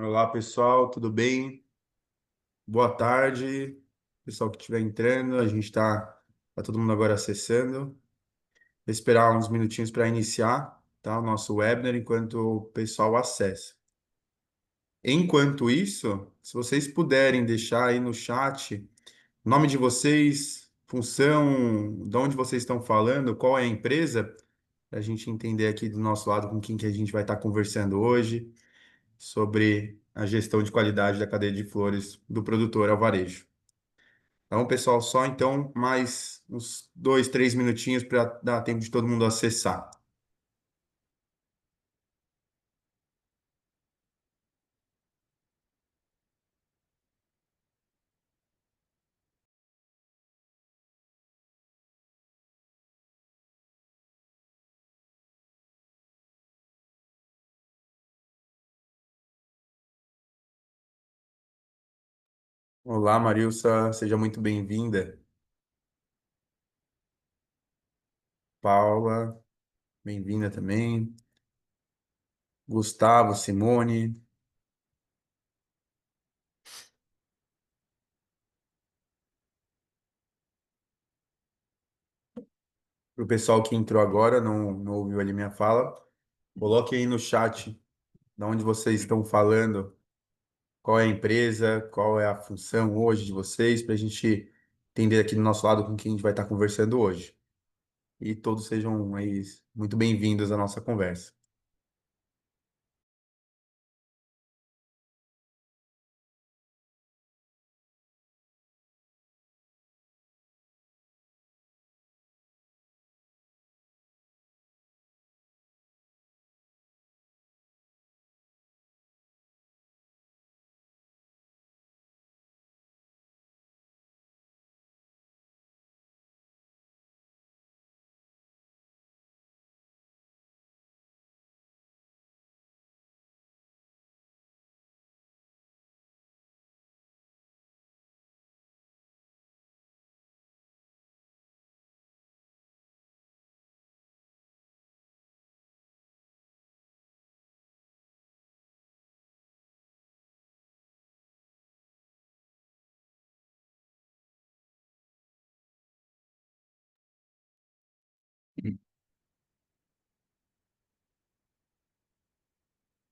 Olá, pessoal, tudo bem? Boa tarde, pessoal que estiver entrando. A gente tá todo mundo agora acessando. Vou esperar uns minutinhos para iniciar, tá, o nosso webinar enquanto o pessoal acessa. Enquanto isso, se vocês puderem deixar aí no chat o nome de vocês, função, de onde vocês estão falando, qual é a empresa, para a gente entender aqui do nosso lado com quem que a gente vai estar conversando hoje sobre a gestão de qualidade da cadeia de flores do produtor ao varejo. Então, pessoal, só então mais uns 2, 3 minutinhos para dar tempo de todo mundo acessar. Olá, Marilsa, seja muito bem-vinda. Paula, bem-vinda também. Gustavo, Simone, para o pessoal que entrou agora, não ouviu ali minha fala, coloque aí no chat de onde vocês estão falando, qual é a empresa, qual é a função hoje de vocês, para a gente entender aqui do nosso lado com quem a gente vai estar conversando hoje. E todos sejam aí muito bem-vindos à nossa conversa.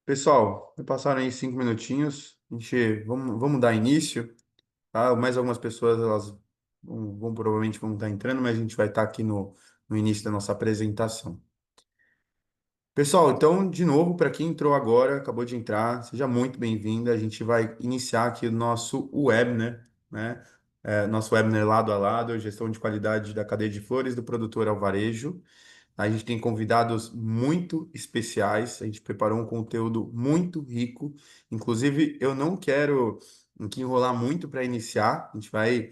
Pessoal, me passaram aí 5 minutinhos. Vamos dar início, tá? Mais algumas pessoas elas provavelmente vão estar entrando, mas a gente vai estar aqui no início da nossa apresentação. Pessoal, então, de novo, para quem entrou agora, acabou de entrar, seja muito bem-vindo. A gente vai iniciar aqui o nosso webinar, né? Nosso webinar lado a lado, gestão de qualidade da cadeia de flores do produtor ao varejo. A gente tem convidados muito especiais, a gente preparou um conteúdo muito rico. Inclusive, eu não quero aqui enrolar muito para iniciar. A gente vai,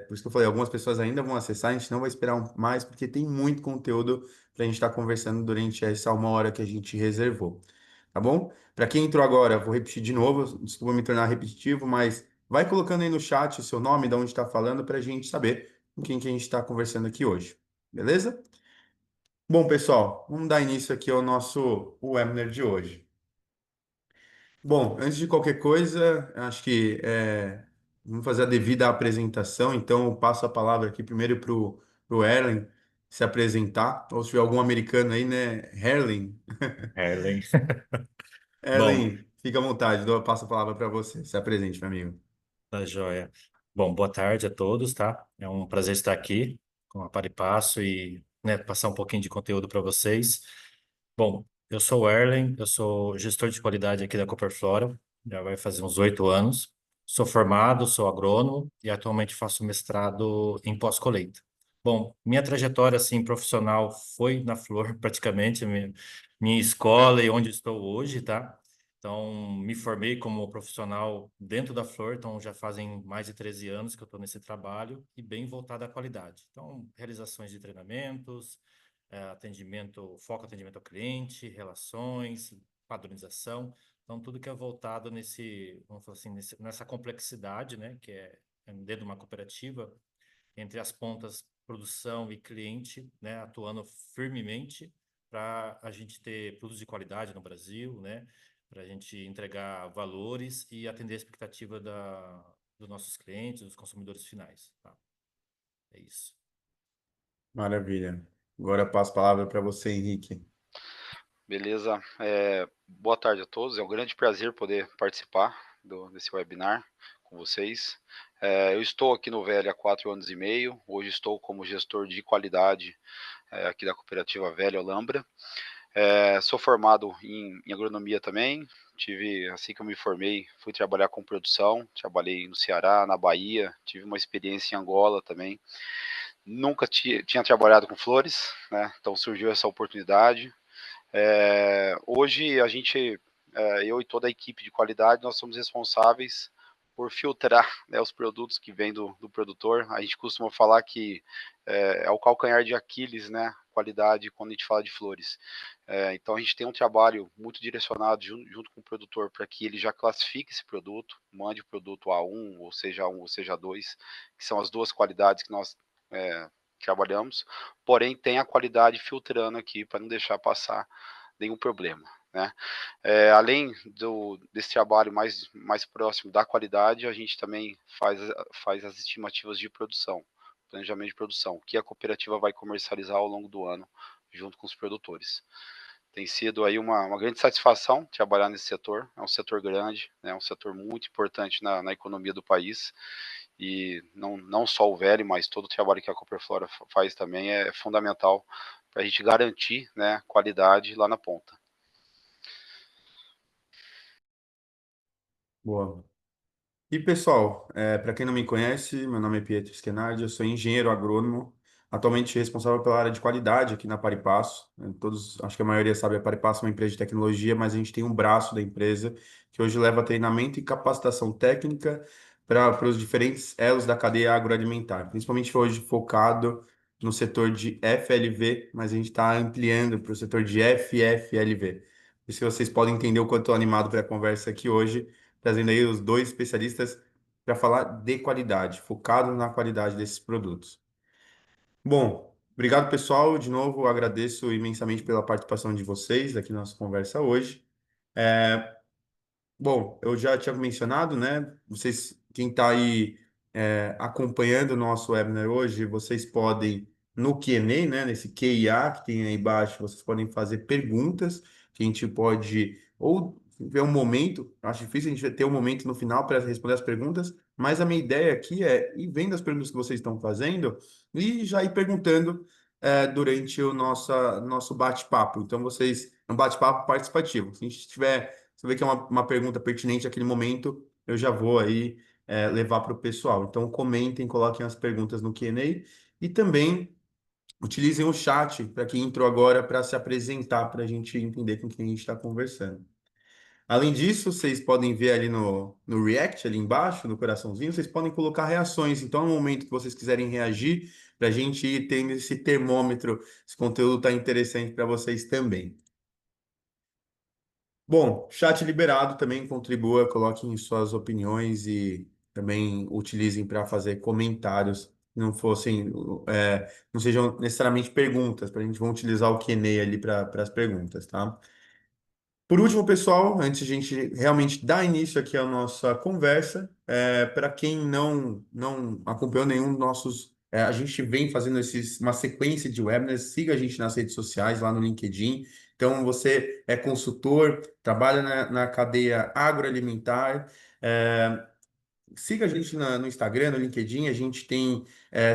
por isso que eu falei, algumas pessoas ainda vão acessar, a gente não vai esperar mais, porque tem muito conteúdo para a gente estar conversando durante essa 1 hora que a gente reservou. Tá bom? Para quem entrou agora, vou repetir de novo, desculpa me tornar repetitivo, mas vai colocando aí no chat o seu nome, de onde está falando, para a gente saber com quem que a gente está conversando aqui hoje. Beleza? Bom, pessoal, vamos dar início aqui ao nosso webinar de hoje. Bom, antes de qualquer coisa, acho que vamos fazer a devida apresentação, então eu passo a palavra aqui primeiro para o Erlen se apresentar, ou se tiver algum americano aí, né? Erlen. Erlen. Bom, Erlen, fica à vontade, passo a palavra para você. Se apresente, meu amigo. tá joia. Bom, boa tarde a todos, tá? É um prazer estar aqui com a Par e Passo e, né, passar um pouquinho de conteúdo para vocês. Bom, eu sou o Erlen, eu sou gestor de qualidade aqui da Cooperflora, já vai fazer uns 8 anos. Sou formado, sou agrônomo e atualmente faço mestrado em pós-colheita. Bom, minha trajetória assim profissional foi na flor, praticamente, minha escola e onde estou hoje, tá? Então, me formei como profissional dentro da Flor, então já fazem mais de 13 anos que eu estou nesse trabalho e bem voltado à qualidade. Então, realizações de treinamentos, atendimento, foco atendimento ao cliente, relações, padronização. Então, tudo que é voltado vamos falar assim, nessa complexidade, né, que é dentro de uma cooperativa, entre as pontas produção e cliente, né, atuando firmemente para a gente ter produtos de qualidade no Brasil, né, para a gente entregar valores e atender a expectativa dos nossos clientes, dos consumidores finais, tá? É isso. Maravilha. Agora eu passo a palavra para você, Henrique. Beleza. Boa tarde a todos. É um grande prazer poder participar desse webinar com vocês. Eu estou aqui no VL há 4 anos e meio. Hoje estou como gestor de qualidade aqui da cooperativa Velha Olambra. Sou formado em agronomia também. Assim que eu me formei, fui trabalhar com produção. Trabalhei no Ceará, na Bahia. Tive uma experiência em Angola também. Nunca tinha trabalhado com flores, né? Então surgiu essa oportunidade. Hoje a gente, eu e toda a equipe de qualidade, nós somos responsáveis por filtrar, né, os produtos que vêm do produtor. A gente costuma falar que é o calcanhar de Aquiles, né, qualidade, quando a gente fala de flores. Então a gente tem um trabalho muito direcionado junto com o produtor para que ele já classifique esse produto, mande o produto A1, ou seja A2, que são as duas qualidades que nós trabalhamos, porém tem a qualidade filtrando aqui para não deixar passar nenhum problema, né? Além desse trabalho mais próximo da qualidade, a gente também faz as estimativas de produção, planejamento de produção, que a cooperativa vai comercializar ao longo do ano, junto com os produtores. Tem sido aí uma grande satisfação trabalhar nesse setor, é um setor grande, né, é um setor muito importante na economia do país, e não só o velho, mas todo o trabalho que a Cooperflora faz também é fundamental para a gente garantir, né, qualidade lá na ponta. Boa. E pessoal, para quem não me conhece, meu nome é Pietro Schenardi, eu sou engenheiro agrônomo, atualmente responsável pela área de qualidade aqui na Paripasso. Todos, acho que a maioria sabe, a Paripasso é uma empresa de tecnologia, mas a gente tem um braço da empresa que hoje leva treinamento e capacitação técnica para os diferentes elos da cadeia agroalimentar, principalmente hoje focado no setor de FLV, mas a gente está ampliando para o setor de FFLV. Por isso que vocês podem entender o quanto estou animado para a conversa aqui hoje, trazendo aí os dois especialistas para falar de qualidade, focado na qualidade desses produtos. Bom, obrigado pessoal, de novo agradeço imensamente pela participação de vocês aqui na nossa conversa hoje. Bom, eu já tinha mencionado, né? Vocês, quem está aí acompanhando o nosso webinar hoje, vocês podem, no Q&A, né? Nesse QIA que tem aí embaixo, vocês podem fazer perguntas, que a gente pode, ou ver um momento, acho difícil a gente ter um momento no final para responder as perguntas, mas a minha ideia aqui é ir vendo as perguntas que vocês estão fazendo e já ir perguntando durante o nosso bate-papo. Então, vocês, é um bate-papo participativo. Se a gente tiver você vê que é uma pergunta pertinente àquele momento, eu já vou aí levar para o pessoal. Então, comentem, coloquem as perguntas no Q&A e também utilizem o chat para quem entrou agora para se apresentar, para a gente entender com quem a gente está conversando. Além disso, vocês podem ver ali no React, ali embaixo, no coraçãozinho, vocês podem colocar reações. Então, no momento que vocês quiserem reagir, para a gente ir tendo esse termômetro, esse conteúdo está interessante para vocês também. Bom, chat liberado também contribua, coloquem suas opiniões e também utilizem para fazer comentários, não fossem, não sejam necessariamente perguntas, para a gente vai utilizar o Q&A ali para as perguntas, tá? Por último, pessoal, antes de a gente realmente dar início aqui à nossa conversa, para quem não acompanhou nenhum dos nossos, a gente vem fazendo uma sequência de webinars, siga a gente nas redes sociais, lá no LinkedIn. Então, você é consultor, trabalha na cadeia agroalimentar, siga a gente no Instagram, no LinkedIn, a gente tem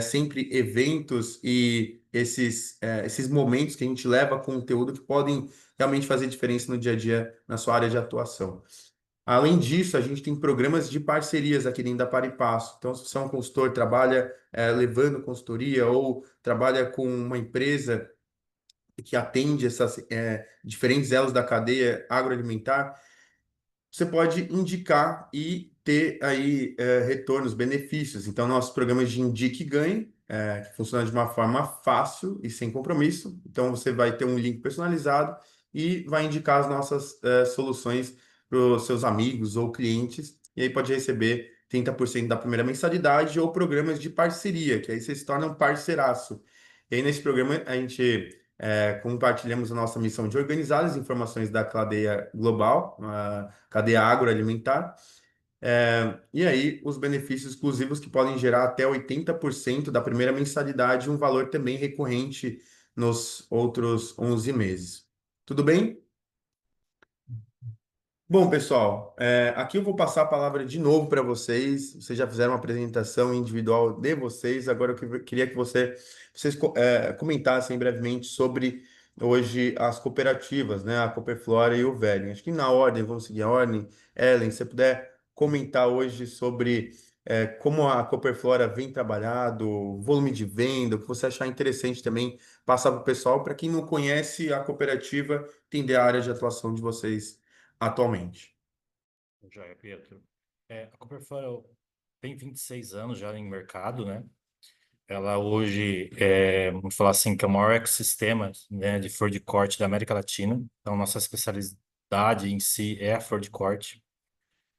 sempre eventos e esses momentos que a gente leva conteúdo que podem realmente fazer diferença no dia a dia na sua área de atuação. Além disso, a gente tem programas de parcerias aqui dentro da Paripasso. Então, se você é um consultor, trabalha levando consultoria ou trabalha com uma empresa que atende essas diferentes elos da cadeia agroalimentar, você pode indicar e ter aí retornos, benefícios. Então, nossos programas de Indique e Ganhe, que funciona de uma forma fácil e sem compromisso. Então, você vai ter um link personalizado e vai indicar as nossas soluções para os seus amigos ou clientes. E aí pode receber 30% da primeira mensalidade ou programas de parceria, que aí você se torna um parceiraço. E aí, nesse programa, a gente Compartilhamos a nossa missão de organizar as informações da cadeia global, a cadeia agroalimentar, e aí os benefícios exclusivos que podem gerar até 80% da primeira mensalidade, um valor também recorrente nos outros 11 meses. Tudo bem? Bom, pessoal, aqui eu vou passar a palavra de novo para vocês. Vocês já fizeram uma apresentação individual de vocês. Agora queria que vocês comentassem brevemente sobre hoje as cooperativas, né? A Cooperflora e o Velling. Acho que na ordem, vamos seguir a ordem. Ellen, se você puder comentar hoje sobre como a Cooperflora vem trabalhado, volume de venda, o que você achar interessante também passar para o pessoal, para quem não conhece a cooperativa, entender a área de atuação de vocês atualmente. Joia, Pietro. A Cooperfora tem 26 anos já em mercado, né? Ela hoje vamos falar assim, que é o maior ecossistema, né, de flor de corte da América Latina. Então, nossa especialidade em si é a flor de corte.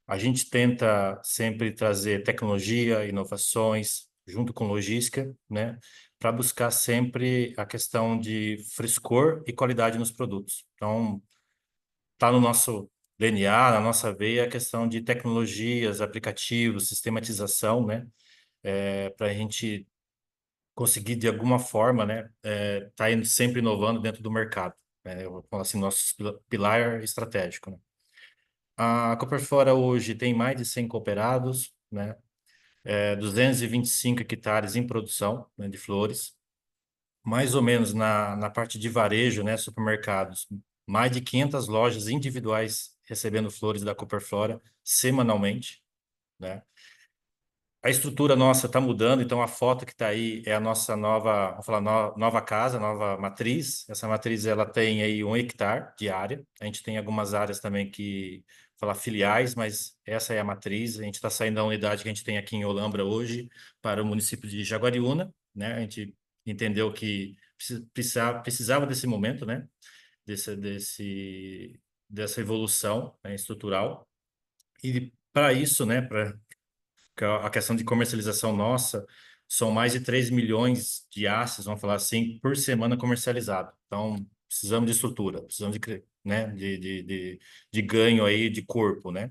A gente tenta sempre trazer tecnologia, inovações, junto com logística, né, para buscar sempre a questão de frescor e qualidade nos produtos. Então, está no nosso DNA, na nossa veia, a questão de tecnologias, aplicativos, sistematização, né, para a gente conseguir, de alguma forma, né, tá indo sempre inovando dentro do mercado. Eu vou falar assim, nosso pilar estratégico, né? A Cooperfora hoje tem mais de 100 cooperados, né? 225 hectares em produção, né, de flores. Mais ou menos na parte de varejo, né, supermercados, mais de 500 lojas individuais recebendo flores da Cooperflora semanalmente, né? A estrutura nossa está mudando, então a foto que está aí é a nossa nova, vamos falar, nova casa, nova matriz. Essa matriz ela tem aí 1 hectare de área. A gente tem algumas áreas também que falar filiais, mas essa é a matriz. A gente está saindo da unidade que a gente tem aqui em Olambra hoje para o município de Jaguariúna, né? A gente entendeu que precisava desse momento, né? Dessa evolução, né, estrutural. E para isso, né, para que a questão de comercialização nossa, são mais de 3 milhões de hastes, vamos falar assim, por semana comercializado. Então, precisamos de estrutura, precisamos né, de ganho aí de corpo, né?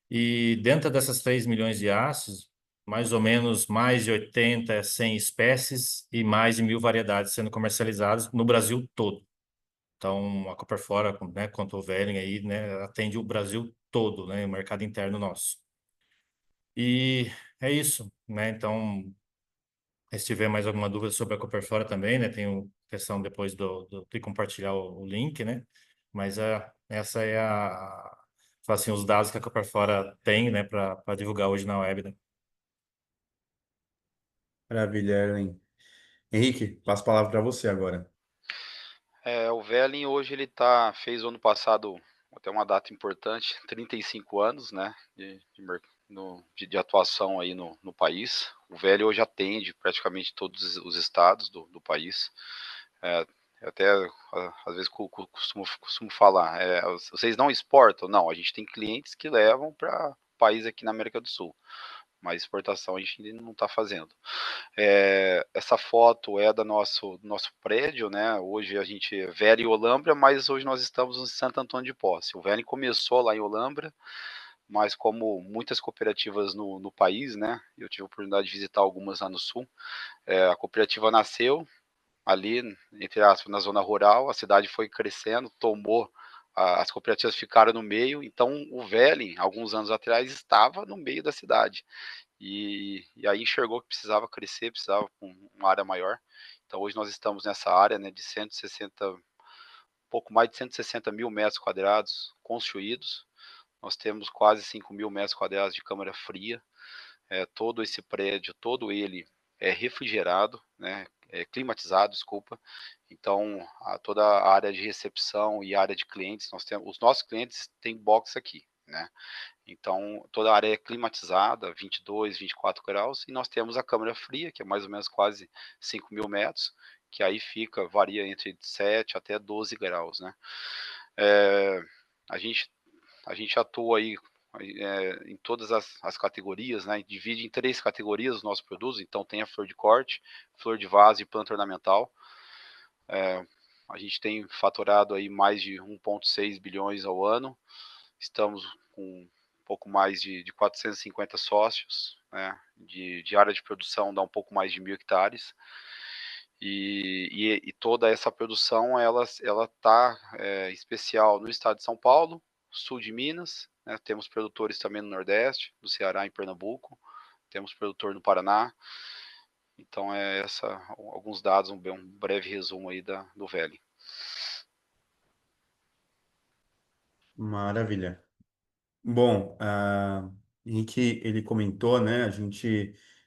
E dentro dessas 3 milhões de hastes, mais ou menos mais de 80 a 100 espécies e mais de 1.000 variedades sendo comercializadas no Brasil todo. Então, a Cooperflora, né, quanto o Velling aí, né, atende o Brasil todo, né, o mercado interno nosso. E é isso, né? Então, se tiver mais alguma dúvida sobre a Cooperflora também, né? Tenho questão depois de compartilhar o link, né? Mas essa é assim, os dados que a Cooperflora tem, né? Para divulgar hoje na web, né? Maravilha, Ellen. Henrique, passo a palavra para você agora. O Velling hoje fez ano passado até uma data importante, 35 anos, né, de atuação aí no país. O Velling hoje atende praticamente todos os estados do país. Até às vezes costumo falar, vocês não exportam? Não, a gente tem clientes que levam para país aqui na América do Sul, mas exportação a gente ainda não está fazendo. Essa foto é do nosso prédio, né? Hoje a gente é Velha e Olambra, mas hoje nós estamos em Santo Antônio de Posse. O Velha começou lá em Olambra, mas como muitas cooperativas no país, né? Eu tive a oportunidade de visitar algumas lá no sul. A cooperativa nasceu ali, entre aspas, na zona rural, a cidade foi crescendo, tomou, as cooperativas ficaram no meio, então o Velling, alguns anos atrás, estava no meio da cidade. E aí enxergou que precisava crescer, precisava com uma área maior. Então hoje nós estamos nessa área, né, de 160, pouco mais de 160 mil metros quadrados construídos. Nós temos quase 5 mil metros quadrados de câmara fria. Todo esse prédio, todo ele é refrigerado, né, climatizado, desculpa. Então, toda a área de recepção e área de clientes, os nossos clientes têm box aqui, né? Então, toda a área é climatizada, 22, 24 graus, e nós temos a câmara fria, que é mais ou menos quase 5 mil metros, que aí varia entre 7 até 12 graus, né? É, a gente, a gente atua aí em todas as categorias, né? Divide em 3 categorias os nossos produtos, então tem a flor de corte, flor de vaso e planta ornamental. A gente tem faturado aí mais de 1,6 bilhões ao ano. Estamos com um pouco mais de 450 sócios, né? De área de produção dá um pouco mais de 1.000 hectares. E toda essa produção ela está especial no estado de São Paulo, sul de Minas, né? Temos produtores também no Nordeste, no Ceará, em Pernambuco, temos produtor no Paraná. Então alguns dados, um breve resumo aí do Velho. Maravilha. Bom, Henrique, ele comentou, né?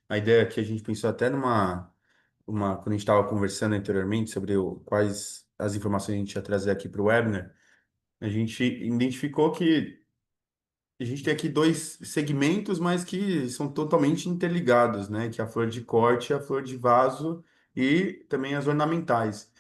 A ideia que a gente pensou até quando a gente estava conversando anteriormente sobre quais as informações a gente ia trazer aqui para o webinar, a gente identificou que a gente tem aqui dois segmentos, mas que são totalmente interligados, né? Que é a flor de corte, a flor de vaso e também as ornamentais.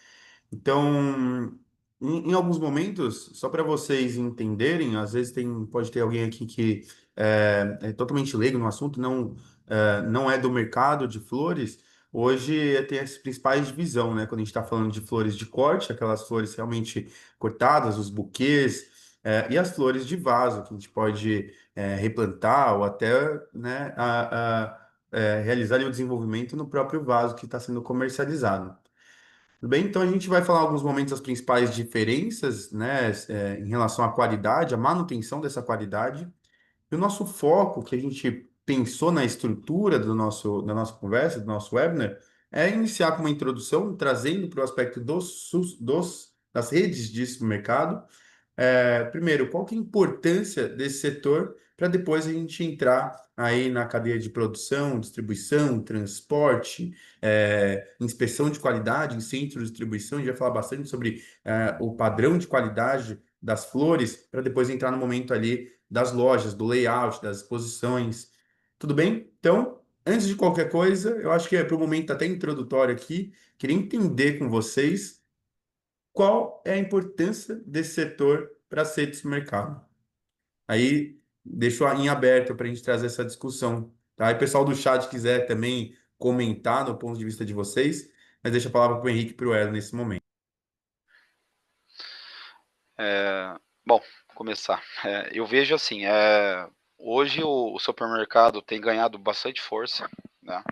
Então, em alguns momentos, só para vocês entenderem, às vezes pode ter alguém aqui que é totalmente leigo no assunto, não é do mercado de flores. Hoje tem as principais divisões, né? Quando a gente está falando de flores de corte, aquelas flores realmente cortadas, os buquês, e as flores de vaso, que a gente pode replantar ou até, né, realizar ali o desenvolvimento no próprio vaso que está sendo comercializado. Tudo bem? Então a gente vai falar alguns momentos as principais diferenças, né, em relação à qualidade, a manutenção dessa qualidade. E o nosso foco, que a gente pensou na estrutura da nossa conversa, do nosso webinar, é iniciar com uma introdução, trazendo para o aspecto das redes de supermercado. Primeiro, qual que é a importância desse setor para depois a gente entrar aí na cadeia de produção, distribuição, transporte, inspeção de qualidade em centros de distribuição. A gente vai falar bastante sobre o padrão de qualidade das flores para depois entrar no momento ali das lojas, do layout, das exposições. Tudo bem? Então, antes de qualquer coisa, eu acho que para o momento até introdutório aqui, queria entender com vocês qual é a importância desse setor para ser desse mercado. Aí deixo em aberto para a gente trazer essa discussão, tá? E o pessoal do chat quiser também comentar no ponto de vista de vocês, mas deixa a palavra para o Henrique e para o Elo nesse momento. Bom, começar. Eu vejo assim, hoje o supermercado tem ganhado bastante força, né?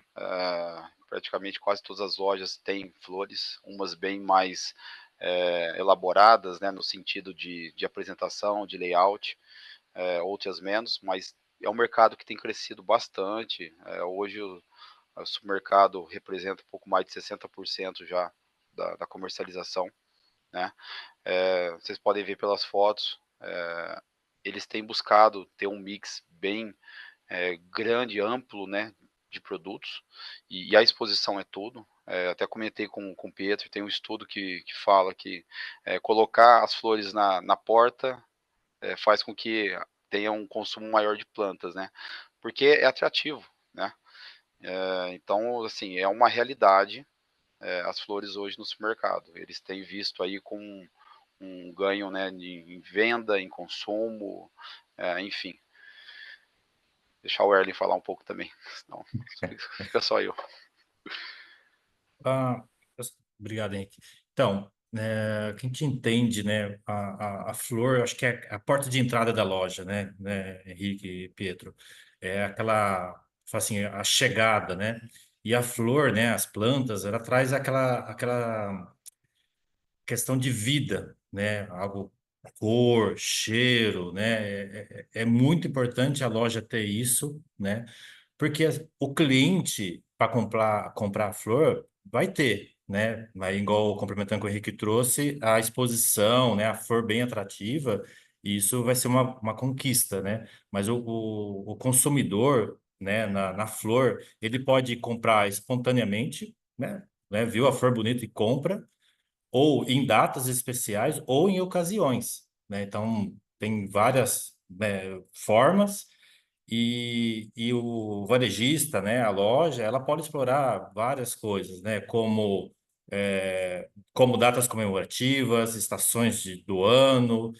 Praticamente quase todas as lojas têm flores, umas bem mais elaboradas, né, no sentido de apresentação, de layout, outras menos, mas é um mercado que tem crescido bastante. Hoje o supermercado representa um pouco mais de 60% já da comercialização, né? Vocês podem ver pelas fotos, eles têm buscado ter um mix bem grande, amplo, né, de produtos, e a exposição é tudo. Até comentei com o Pietro, tem um estudo que fala que colocar as flores na porta faz com que tenha um consumo maior de plantas, né? Porque é atrativo, né? Então, assim, é uma realidade as flores hoje no supermercado. Eles têm visto aí com um ganho, né, em venda, em consumo, enfim. Deixar o Erlen falar um pouco também, senão fica só eu. Ah, obrigado, Henrique. Então, quem te entende, né, a flor, eu acho que é a porta de entrada da loja, né, Henrique e Pietro, é aquela, assim, a chegada, né, e a flor, né, as plantas, ela traz aquela questão de vida, né, algo, cor, cheiro, né, é muito importante a loja ter isso, né, porque o cliente, para comprar a flor, vai ter, né? Vai, igual complementando o que o Henrique trouxe, a exposição, né? A flor bem atrativa, e isso vai ser uma conquista, né? Mas o consumidor, né? Na flor, ele pode comprar espontaneamente, né? Viu a flor bonita e compra, ou em datas especiais, ou em ocasiões, né? Então, tem várias, né, formas e o varejista, né, a loja, ela pode explorar várias coisas, né, como datas comemorativas, estações do ano,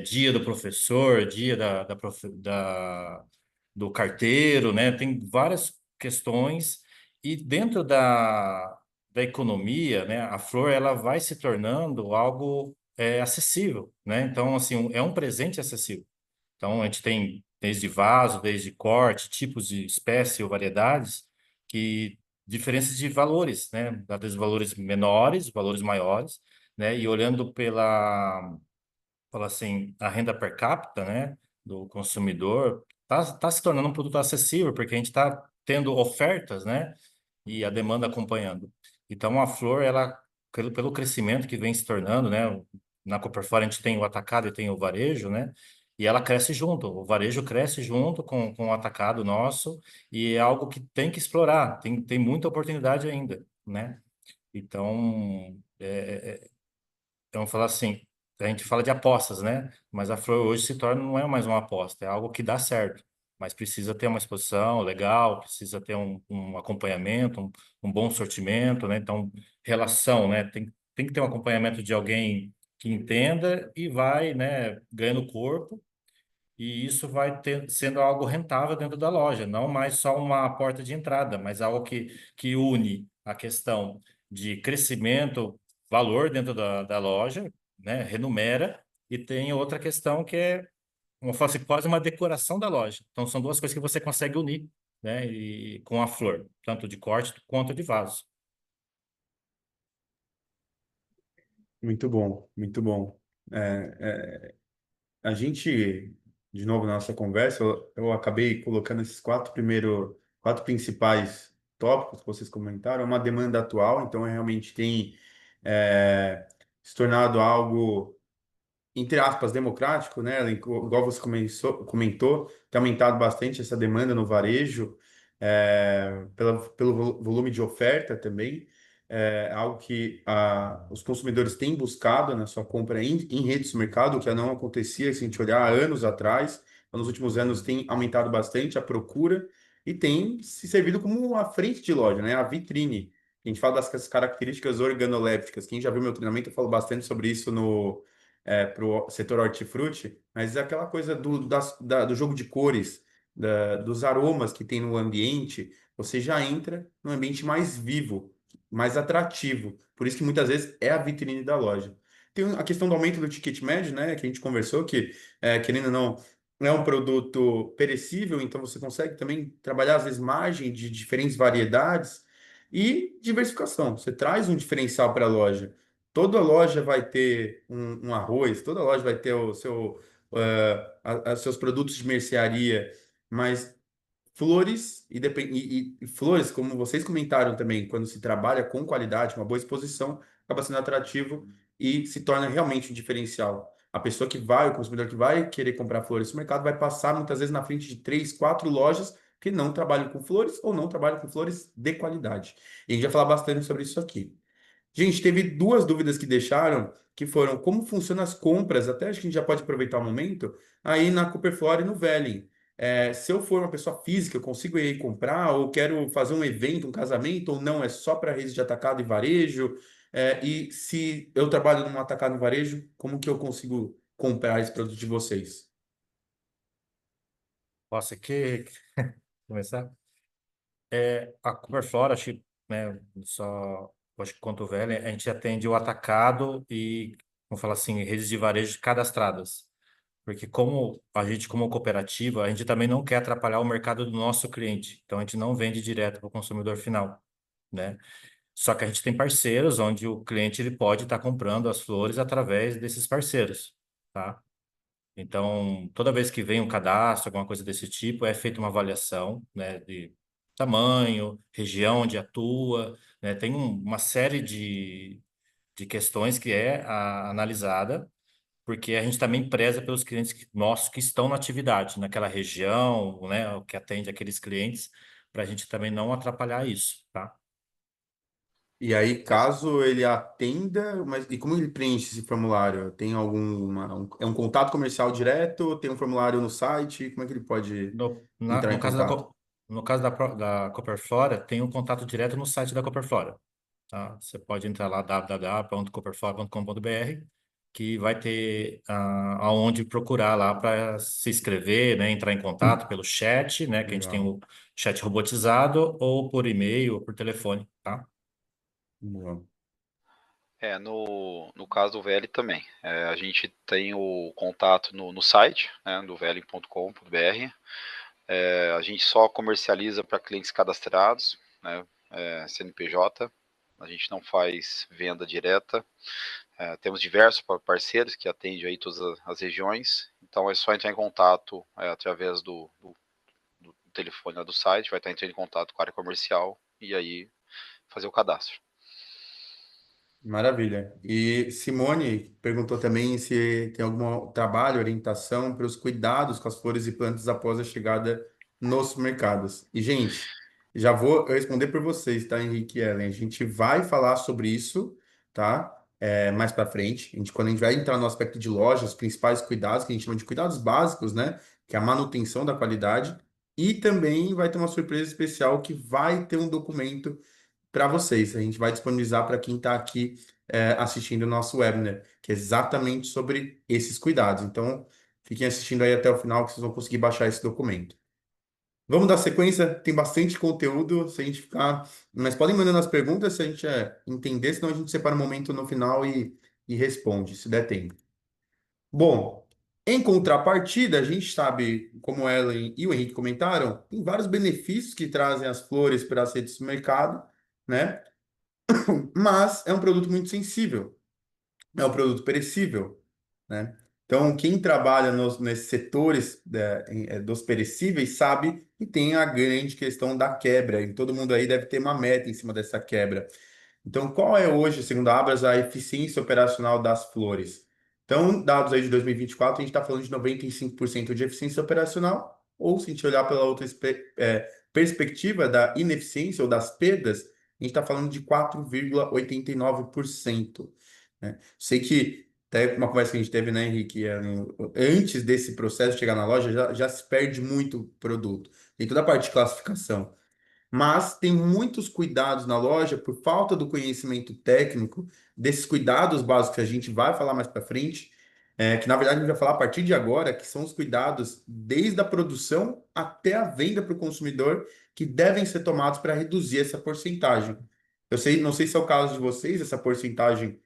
dia do professor, dia do carteiro, né, tem várias questões e dentro da economia, né, a flor ela vai se tornando algo acessível, né? Então, assim, é um presente acessível. Então, a gente tem desde vaso, desde corte, tipos de espécie ou variedades, que diferenças de valores, né? Às vezes valores menores, valores maiores, né? E olhando fala assim, a renda per capita, né, do consumidor, tá se tornando um produto acessível, porque a gente está tendo ofertas, né, e a demanda acompanhando. Então, a flor, ela, pelo crescimento que vem se tornando, né, na Copperfora a gente tem o atacado e tem o varejo, né, e ela cresce junto, o varejo cresce junto com o atacado nosso, e é algo que tem que explorar, tem muita oportunidade ainda, né? Então, vamos falar assim, a gente fala de apostas, né? Mas a flor hoje se torna, não é mais uma aposta, é algo que dá certo. Mas precisa ter uma exposição legal, precisa ter um acompanhamento, um bom sortimento, né? Então, relação, né? Tem que ter um acompanhamento de alguém que entenda e vai, né, ganhando corpo, e isso vai sendo algo rentável dentro da loja, não mais só uma porta de entrada, mas algo que une a questão de crescimento, valor dentro da loja, né? Renumera, e tem outra questão que é, como eu falo assim, quase uma decoração da loja. Então, são duas coisas que você consegue unir, né? E com a flor, tanto de corte quanto de vaso. Muito bom, muito bom. A gente, de novo na nossa conversa, eu acabei colocando esses quatro principais tópicos que vocês comentaram, é uma demanda atual, então realmente tem é, se tornado algo entre aspas, democrático, né? Igual você comentou, tem aumentado bastante essa demanda no varejo, pelo volume de oferta também. É algo que os consumidores têm buscado na sua compra em redes de mercado, o que não acontecia se a gente olhar há anos atrás. Então, nos últimos anos tem aumentado bastante a procura e tem se servido como a frente de loja, né? A vitrine. A gente fala das características organolépticas. Quem já viu meu treinamento, eu falo bastante sobre isso para o setor hortifruti, mas é aquela coisa do jogo de cores, dos aromas que tem no ambiente, você já entra num ambiente mais vivo, mais atrativo. Por isso que muitas vezes é a vitrine da loja. Tem a questão do aumento do ticket médio, né, que a gente conversou, que, querendo ou não, é um produto perecível, então você consegue também trabalhar, às vezes, margem de diferentes variedades e diversificação. Você traz um diferencial para a loja. Toda loja vai ter um arroz, toda loja vai ter o seu, seus produtos de mercearia, mas flores e flores, como vocês comentaram também, quando se trabalha com qualidade, uma boa exposição, acaba sendo atrativo e se torna realmente um diferencial. A pessoa que vai, o consumidor que vai querer comprar flores no mercado, vai passar muitas vezes na frente de três, quatro lojas que não trabalham com flores ou não trabalham com flores de qualidade. E a gente vai falar bastante sobre isso aqui. Gente, teve duas dúvidas que deixaram, que foram como funcionam as compras, até acho que a gente já pode aproveitar o momento, aí na Cooperflora e no Velling. Se eu for uma pessoa física, eu consigo ir comprar, ou quero fazer um evento, um casamento, ou não, é só para redes de atacado e varejo? E se eu trabalho num atacado e varejo, como que eu consigo comprar esse produto de vocês? Posso aqui começar? A Coperflora, acho que, né, acho que quanto velho, a gente atende o atacado e, vamos falar assim, redes de varejo cadastradas. Porque como a gente, como cooperativa, a gente também não quer atrapalhar o mercado do nosso cliente. Então, a gente não vende direto para o consumidor final, né? Só que a gente tem parceiros onde o cliente ele pode estar comprando as flores através desses parceiros, tá? Então, toda vez que vem um cadastro, alguma coisa desse tipo, é feita uma avaliação, né, de tamanho, região onde atua, né, tem uma série de questões que analisada, porque a gente também preza pelos clientes nossos que estão na atividade, naquela região, né, que atende aqueles clientes, para a gente também não atrapalhar isso, tá? E aí, caso ele atenda, mas e como ele preenche esse formulário? Tem é um contato comercial direto? Tem um formulário no site? Como é que ele pode entrar No em caso contato? no caso da Copperflora, tem um contato direto no site da Copperflora, tá? Você pode entrar lá www.copperflora.com.br que vai ter aonde procurar lá para se inscrever, né, entrar em contato pelo chat, né, que a gente tem Legal. o chat robotizado ou por e-mail ou por telefone, tá? Boa. No caso do VL também. A gente tem o contato no site, né, do vl.com.br. A gente só comercializa para clientes cadastrados, né, CNPJ. A gente não faz venda direta. Temos diversos parceiros que atendem aí todas as regiões. Então é só entrar em contato através do telefone lá do site, vai estar entrando em contato com a área comercial e aí fazer o cadastro. Maravilha. E Simone perguntou também se tem algum trabalho, orientação para os cuidados com as flores e plantas após a chegada nos mercados. E, gente, já vou responder por vocês, tá, Henrique e Ellen? A gente vai falar sobre isso, tá? Mais para frente. Quando a gente vai entrar no aspecto de loja, os principais cuidados, que a gente chama de cuidados básicos, né? Que é a manutenção da qualidade. E também vai ter uma surpresa especial que vai ter um documento para vocês. A gente vai disponibilizar para quem está aqui assistindo o nosso webinar, que é exatamente sobre esses cuidados. Então, fiquem assistindo aí até o final, que vocês vão conseguir baixar esse documento. Vamos dar sequência, tem bastante conteúdo, se a gente ficar. Mas podem mandando as perguntas se a gente entender, senão a gente separa um momento no final e responde, se der tempo. Bom, em contrapartida, a gente sabe, como a Ellen e o Henrique comentaram, tem vários benefícios que trazem as flores para as redes do mercado, né? Mas é um produto muito sensível, é um produto perecível, né? Então, quem trabalha nesses setores dos perecíveis sabe que tem a grande questão da quebra, e todo mundo aí deve ter uma meta em cima dessa quebra. Então, qual é hoje, segundo a Abras, a eficiência operacional das flores? Então, dados aí de 2024, a gente está falando de 95% de eficiência operacional, ou se a gente olhar pela outra perspectiva da ineficiência ou das perdas, a gente está falando de 4,89%. Né? Sei que até uma conversa que a gente teve, né, Henrique, antes desse processo de chegar na loja, já se perde muito produto. Tem toda a parte de classificação, mas tem muitos cuidados na loja por falta do conhecimento técnico, desses cuidados básicos que a gente vai falar mais para frente, que na verdade a gente vai falar a partir de agora, que são os cuidados desde a produção até a venda para o consumidor, que devem ser tomados para reduzir essa porcentagem. Eu sei, não sei se é o caso de vocês, essa porcentagem,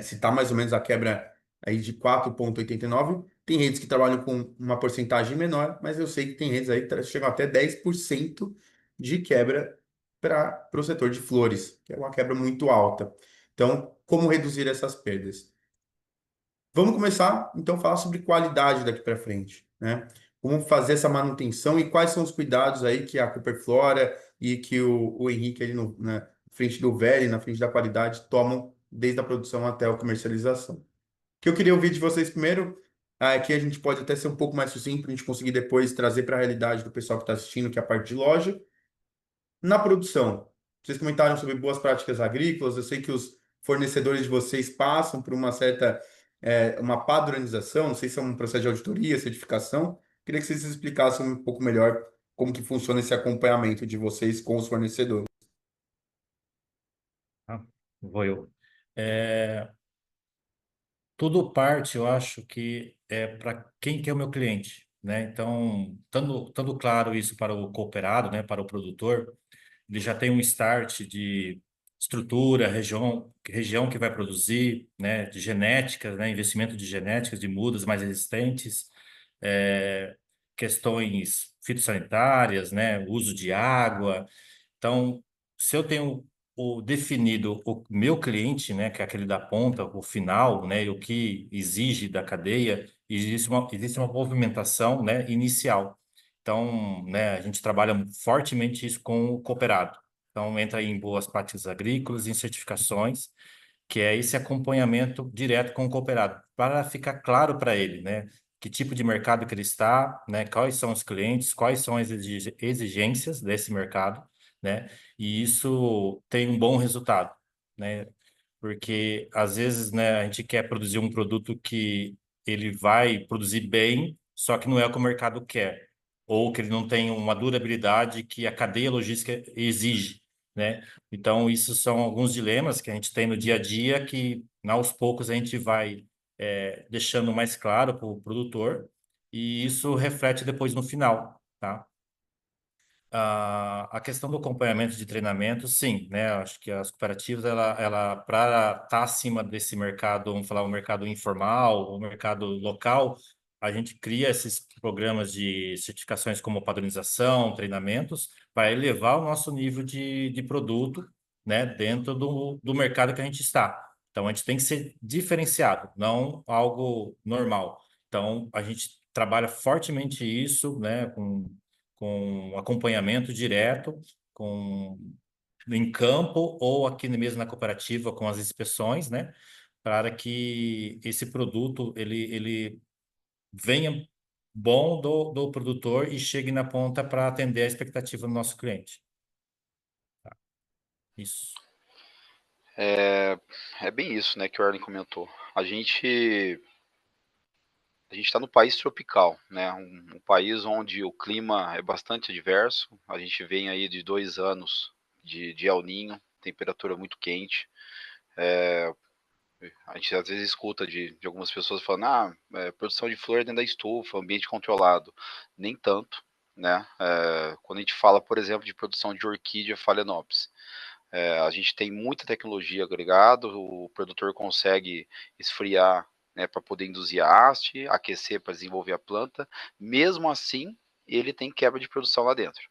se está mais ou menos a quebra aí de 4,89. Tem redes que trabalham com uma porcentagem menor, mas eu sei que tem redes aí que chegam até 10% de quebra para o setor de flores, que é uma quebra muito alta. Então, como reduzir essas perdas? Vamos começar, então, a falar sobre qualidade daqui para frente, né? Como fazer essa manutenção e quais são os cuidados aí que a Cooperflora e que o Henrique ali na frente do VERI, na frente da qualidade, tomam desde a produção até a comercialização. O que eu queria ouvir de vocês primeiro, aqui a gente pode até ser um pouco mais sucinto para a gente conseguir depois trazer para a realidade do pessoal que está assistindo, que é a parte de loja. Na produção, vocês comentaram sobre boas práticas agrícolas. Eu sei que os fornecedores de vocês passam por uma certa, uma padronização. Não sei se é um processo de auditoria, certificação. Queria que vocês explicassem um pouco melhor como que funciona esse acompanhamento de vocês com os fornecedores. Tá? Vou eu. É, tudo parte, eu acho que é para quem que é o meu cliente, né? Então, estando claro isso para o cooperado, né, para o produtor, ele já tem um start de estrutura, região que vai produzir, né, de genética, né, investimento de genéticas, de mudas mais resistentes, é, questões fitossanitárias, né, uso de água. Então, se eu tenho definido o meu cliente, né, que é aquele da ponta, o final, né, e o que exige da cadeia, existe uma movimentação, né, inicial. Então, né, a gente trabalha fortemente isso com o cooperado. Então, entra em boas práticas agrícolas, em certificações, que é esse acompanhamento direto com o cooperado, para ficar claro para ele, né, que tipo de mercado que ele está, né, quais são os clientes, quais são as exigências desse mercado, né, e isso tem um bom resultado, né, porque às vezes, né, a gente quer produzir um produto que ele vai produzir bem, só que não é o que o mercado quer, ou que ele não tem uma durabilidade que a cadeia logística exige, né? Então, isso são alguns dilemas que a gente tem no dia a dia que, aos poucos, a gente vai deixando mais claro para o produtor e isso reflete depois no final, tá? A questão do acompanhamento de treinamento, sim, né? Acho que as cooperativas, ela para estar acima desse mercado, vamos falar, o mercado informal, o mercado local, a gente cria esses programas de certificações como padronização, treinamentos, para elevar o nosso nível de produto, né? Dentro do mercado que a gente está. Então, a gente tem que ser diferenciado, não algo normal. Então, a gente trabalha fortemente isso, né? Com acompanhamento direto, com em campo ou aqui mesmo na cooperativa com as inspeções, né? Para que esse produto ele venha bom do produtor e chegue na ponta para atender a expectativa do nosso cliente. Tá? Isso. É bem isso, né, que o Erlen comentou. A gente está no país tropical, né? Um país onde o clima é bastante adverso. A gente vem aí de 2 anos de El Niño, temperatura muito quente. A gente às vezes escuta de algumas pessoas falando, produção de flor dentro da estufa, ambiente controlado. Nem tanto, né? Quando a gente fala, por exemplo, de produção de orquídea phalaenopsis, a gente tem muita tecnologia agregada, o produtor consegue esfriar, né, para poder induzir a haste, aquecer para desenvolver a planta. Mesmo assim, ele tem quebra de produção lá dentro.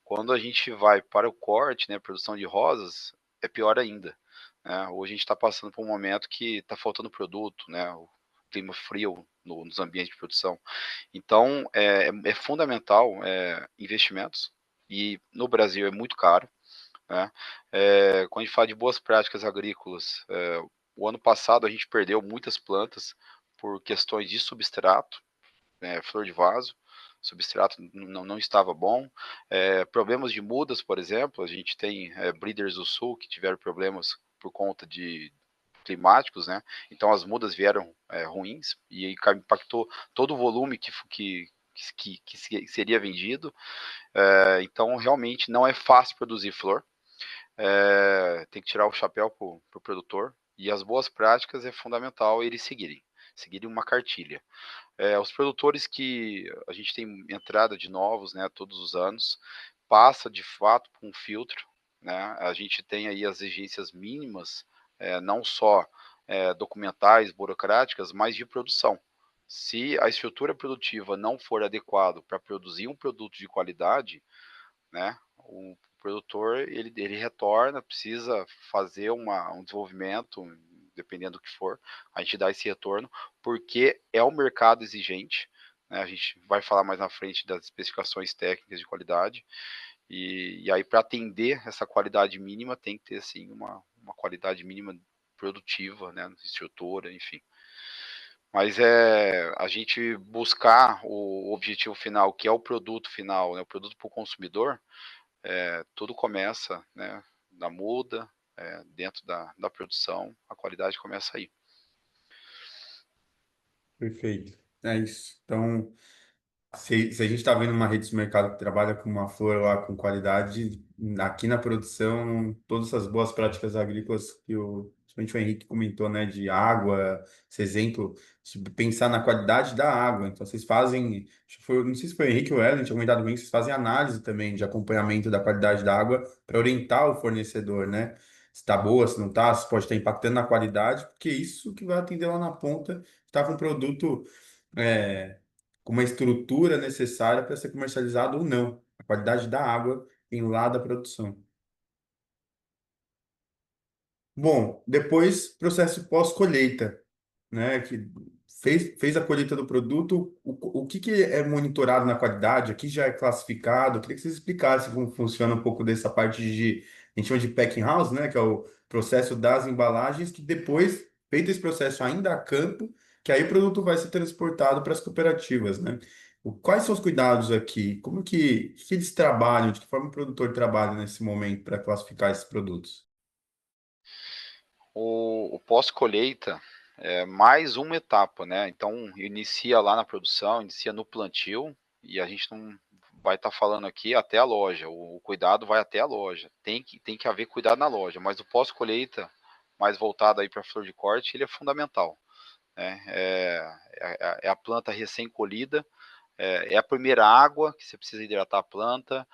Quando a gente vai para o corte, né, produção de rosas, é pior ainda. Né? Hoje a gente está passando por um momento que está faltando produto, né? O clima frio nos ambientes de produção. Então, é fundamental investimentos, e no Brasil é muito caro. Né? Quando a gente fala de boas práticas agrícolas, o ano passado a gente perdeu muitas plantas por questões de substrato, né, flor de vaso, substrato não estava bom. Problemas de mudas, por exemplo, a gente tem breeders do sul que tiveram problemas por conta de climáticos, né? Então as mudas vieram ruins e aí impactou todo o volume que seria vendido. Então realmente não é fácil produzir flor. Tem que tirar o chapéu pro produtor, e as boas práticas é fundamental eles seguirem uma cartilha. Os produtores que a gente tem entrada de novos, né, todos os anos, passa de fato por um filtro, né? A gente tem aí as exigências mínimas, não só documentais, burocráticas, mas de produção. Se a estrutura produtiva não for adequada para produzir um produto de qualidade, né, o produtor ele retorna, precisa fazer um desenvolvimento, dependendo do que for, a gente dá esse retorno, porque é um mercado exigente, né? A gente vai falar mais na frente das especificações técnicas de qualidade, e aí para atender essa qualidade mínima tem que ter assim uma qualidade mínima produtiva, né, estrutura, enfim. Mas a gente buscar o objetivo final, que é o produto final, né, o produto para o consumidor. Tudo começa, né, na muda, dentro da produção, a qualidade começa aí. Perfeito. É isso. Então, se a gente está vendo uma rede de mercado que trabalha com uma flor lá com qualidade, aqui na produção, todas essas boas práticas agrícolas que principalmente o Henrique comentou, né, de água, esse exemplo, de pensar na qualidade da água. Então, vocês fazem, acho que não sei se foi o Henrique ou o Ellen, tinha comentado bem, vocês fazem análise também de acompanhamento da qualidade da água para orientar o fornecedor, né? Se está boa, se não está, se pode estar impactando na qualidade, porque isso que vai atender lá na ponta, está com um produto. é, com uma estrutura necessária para ser comercializado ou não. A qualidade da água em lá da produção. Bom, depois processo pós-colheita, né? Que fez a colheita do produto, o que que é monitorado na qualidade? Aqui já é classificado. Eu queria que vocês explicassem como funciona um pouco dessa parte a gente chama de packing house, né? Que é o processo das embalagens, que depois, feito esse processo ainda a campo, que aí o produto vai ser transportado para as cooperativas, né? Quais são os cuidados aqui? Como que eles trabalham? De que forma o produtor trabalha nesse momento para classificar esses produtos? O pós-colheita é mais uma etapa, né? Então, inicia lá na produção, inicia no plantio, e a gente não vai estar falando aqui até a loja. O cuidado vai até a loja. Tem que haver cuidado na loja, mas o pós-colheita, mais voltado aí para a flor de corte, ele é fundamental. Né? É a planta recém-colhida, é a primeira água que você precisa hidratar a planta,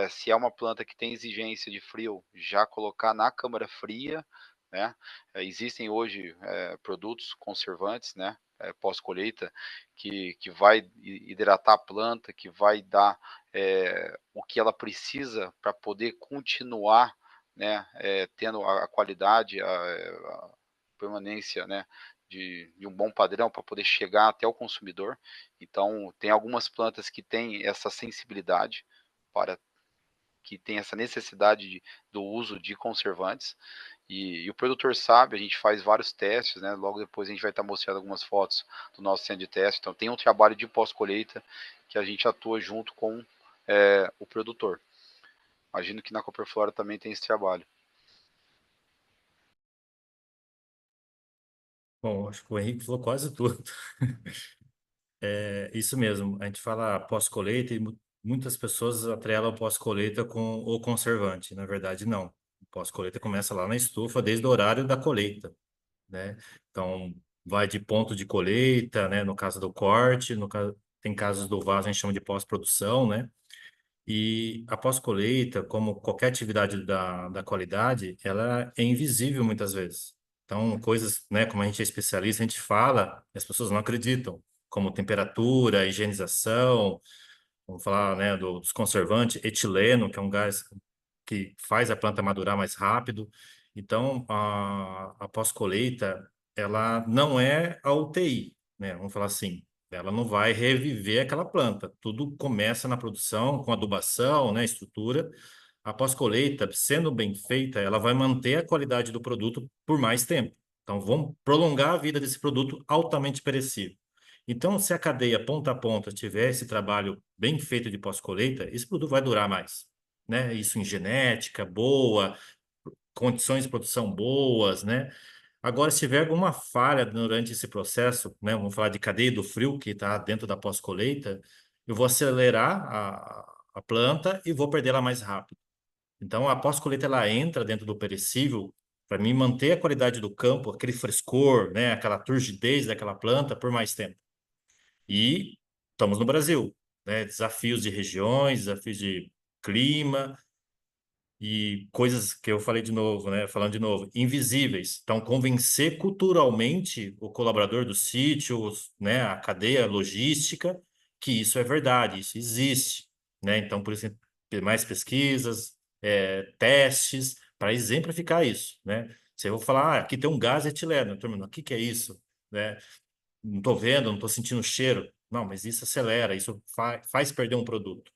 se é uma planta que tem exigência de frio, já colocar na câmara fria, né? Existem hoje produtos conservantes, né? Pós-colheita, que vai hidratar a planta, que vai dar o que ela precisa para poder continuar, né? Tendo a qualidade, a permanência, né? De um bom padrão para poder chegar até o consumidor. Então, tem algumas plantas que têm essa sensibilidade para que tem essa necessidade do uso de conservantes, e o produtor sabe, a gente faz vários testes, né? Logo depois a gente vai estar mostrando algumas fotos do nosso centro de teste. Então tem um trabalho de pós-colheita que a gente atua junto com o produtor. Imagino que na Copperflora também tem esse trabalho. Bom, acho que o Henrique falou quase tudo. É isso mesmo, a gente fala pós-colheita e muitas pessoas atrelam o pós-colheita com o conservante. Na verdade, não. O pós-colheita começa lá na estufa desde o horário da colheita, né? Então, vai de ponto de colheita, né? No caso do corte, no caso, tem casos do vaso, a gente chama de pós-produção, né? E a pós-colheita, como qualquer atividade da qualidade, ela é invisível muitas vezes. Então, coisas, né, como a gente é especialista, a gente fala e as pessoas não acreditam, como temperatura, higienização, vamos falar, né, dos conservantes, etileno, que é um gás que faz a planta madurar mais rápido. Então, a pós-colheita, ela não é a UTI, né? Vamos falar assim. Ela não vai reviver aquela planta. Tudo começa na produção, com adubação, né, estrutura. A pós-colheita, sendo bem feita, ela vai manter a qualidade do produto por mais tempo. Então, vamos prolongar a vida desse produto altamente perecível. Então, se a cadeia ponta a ponta tiver esse trabalho bem feito de pós-colheita, esse produto vai durar mais, né? Isso em genética boa, condições de produção boas, né? Agora, se tiver alguma falha durante esse processo, né? Vamos falar de cadeia do frio que está dentro da pós-colheita, eu vou acelerar a planta e vou perder ela mais rápido. Então, a pós-colheita ela entra dentro do perecível para mim manter a qualidade do campo, aquele frescor, né? Aquela turgidez daquela planta por mais tempo. E estamos no Brasil, né? Desafios de regiões, desafios de clima e coisas que eu falei de novo, né? Falando de novo, invisíveis. Então, convencer culturalmente o colaborador do sítio, né? A cadeia logística, que isso é verdade, isso existe, né? Então, por isso, tem mais pesquisas, testes, para exemplificar isso, né? Se eu vou falar, aqui tem um gás etileno, turma, o que que é isso? Né? Não estou vendo, não estou sentindo cheiro. Não, mas isso acelera, isso faz perder um produto,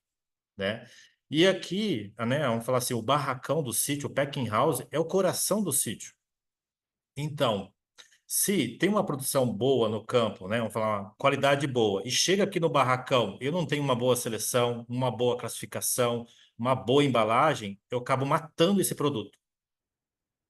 né? E aqui, né, vamos falar assim, o barracão do sítio, o packing house, é o coração do sítio. Então, se tem uma produção boa no campo, né, vamos falar uma qualidade boa, e chega aqui no barracão, eu não tenho uma boa seleção, uma boa classificação, uma boa embalagem, eu acabo matando esse produto.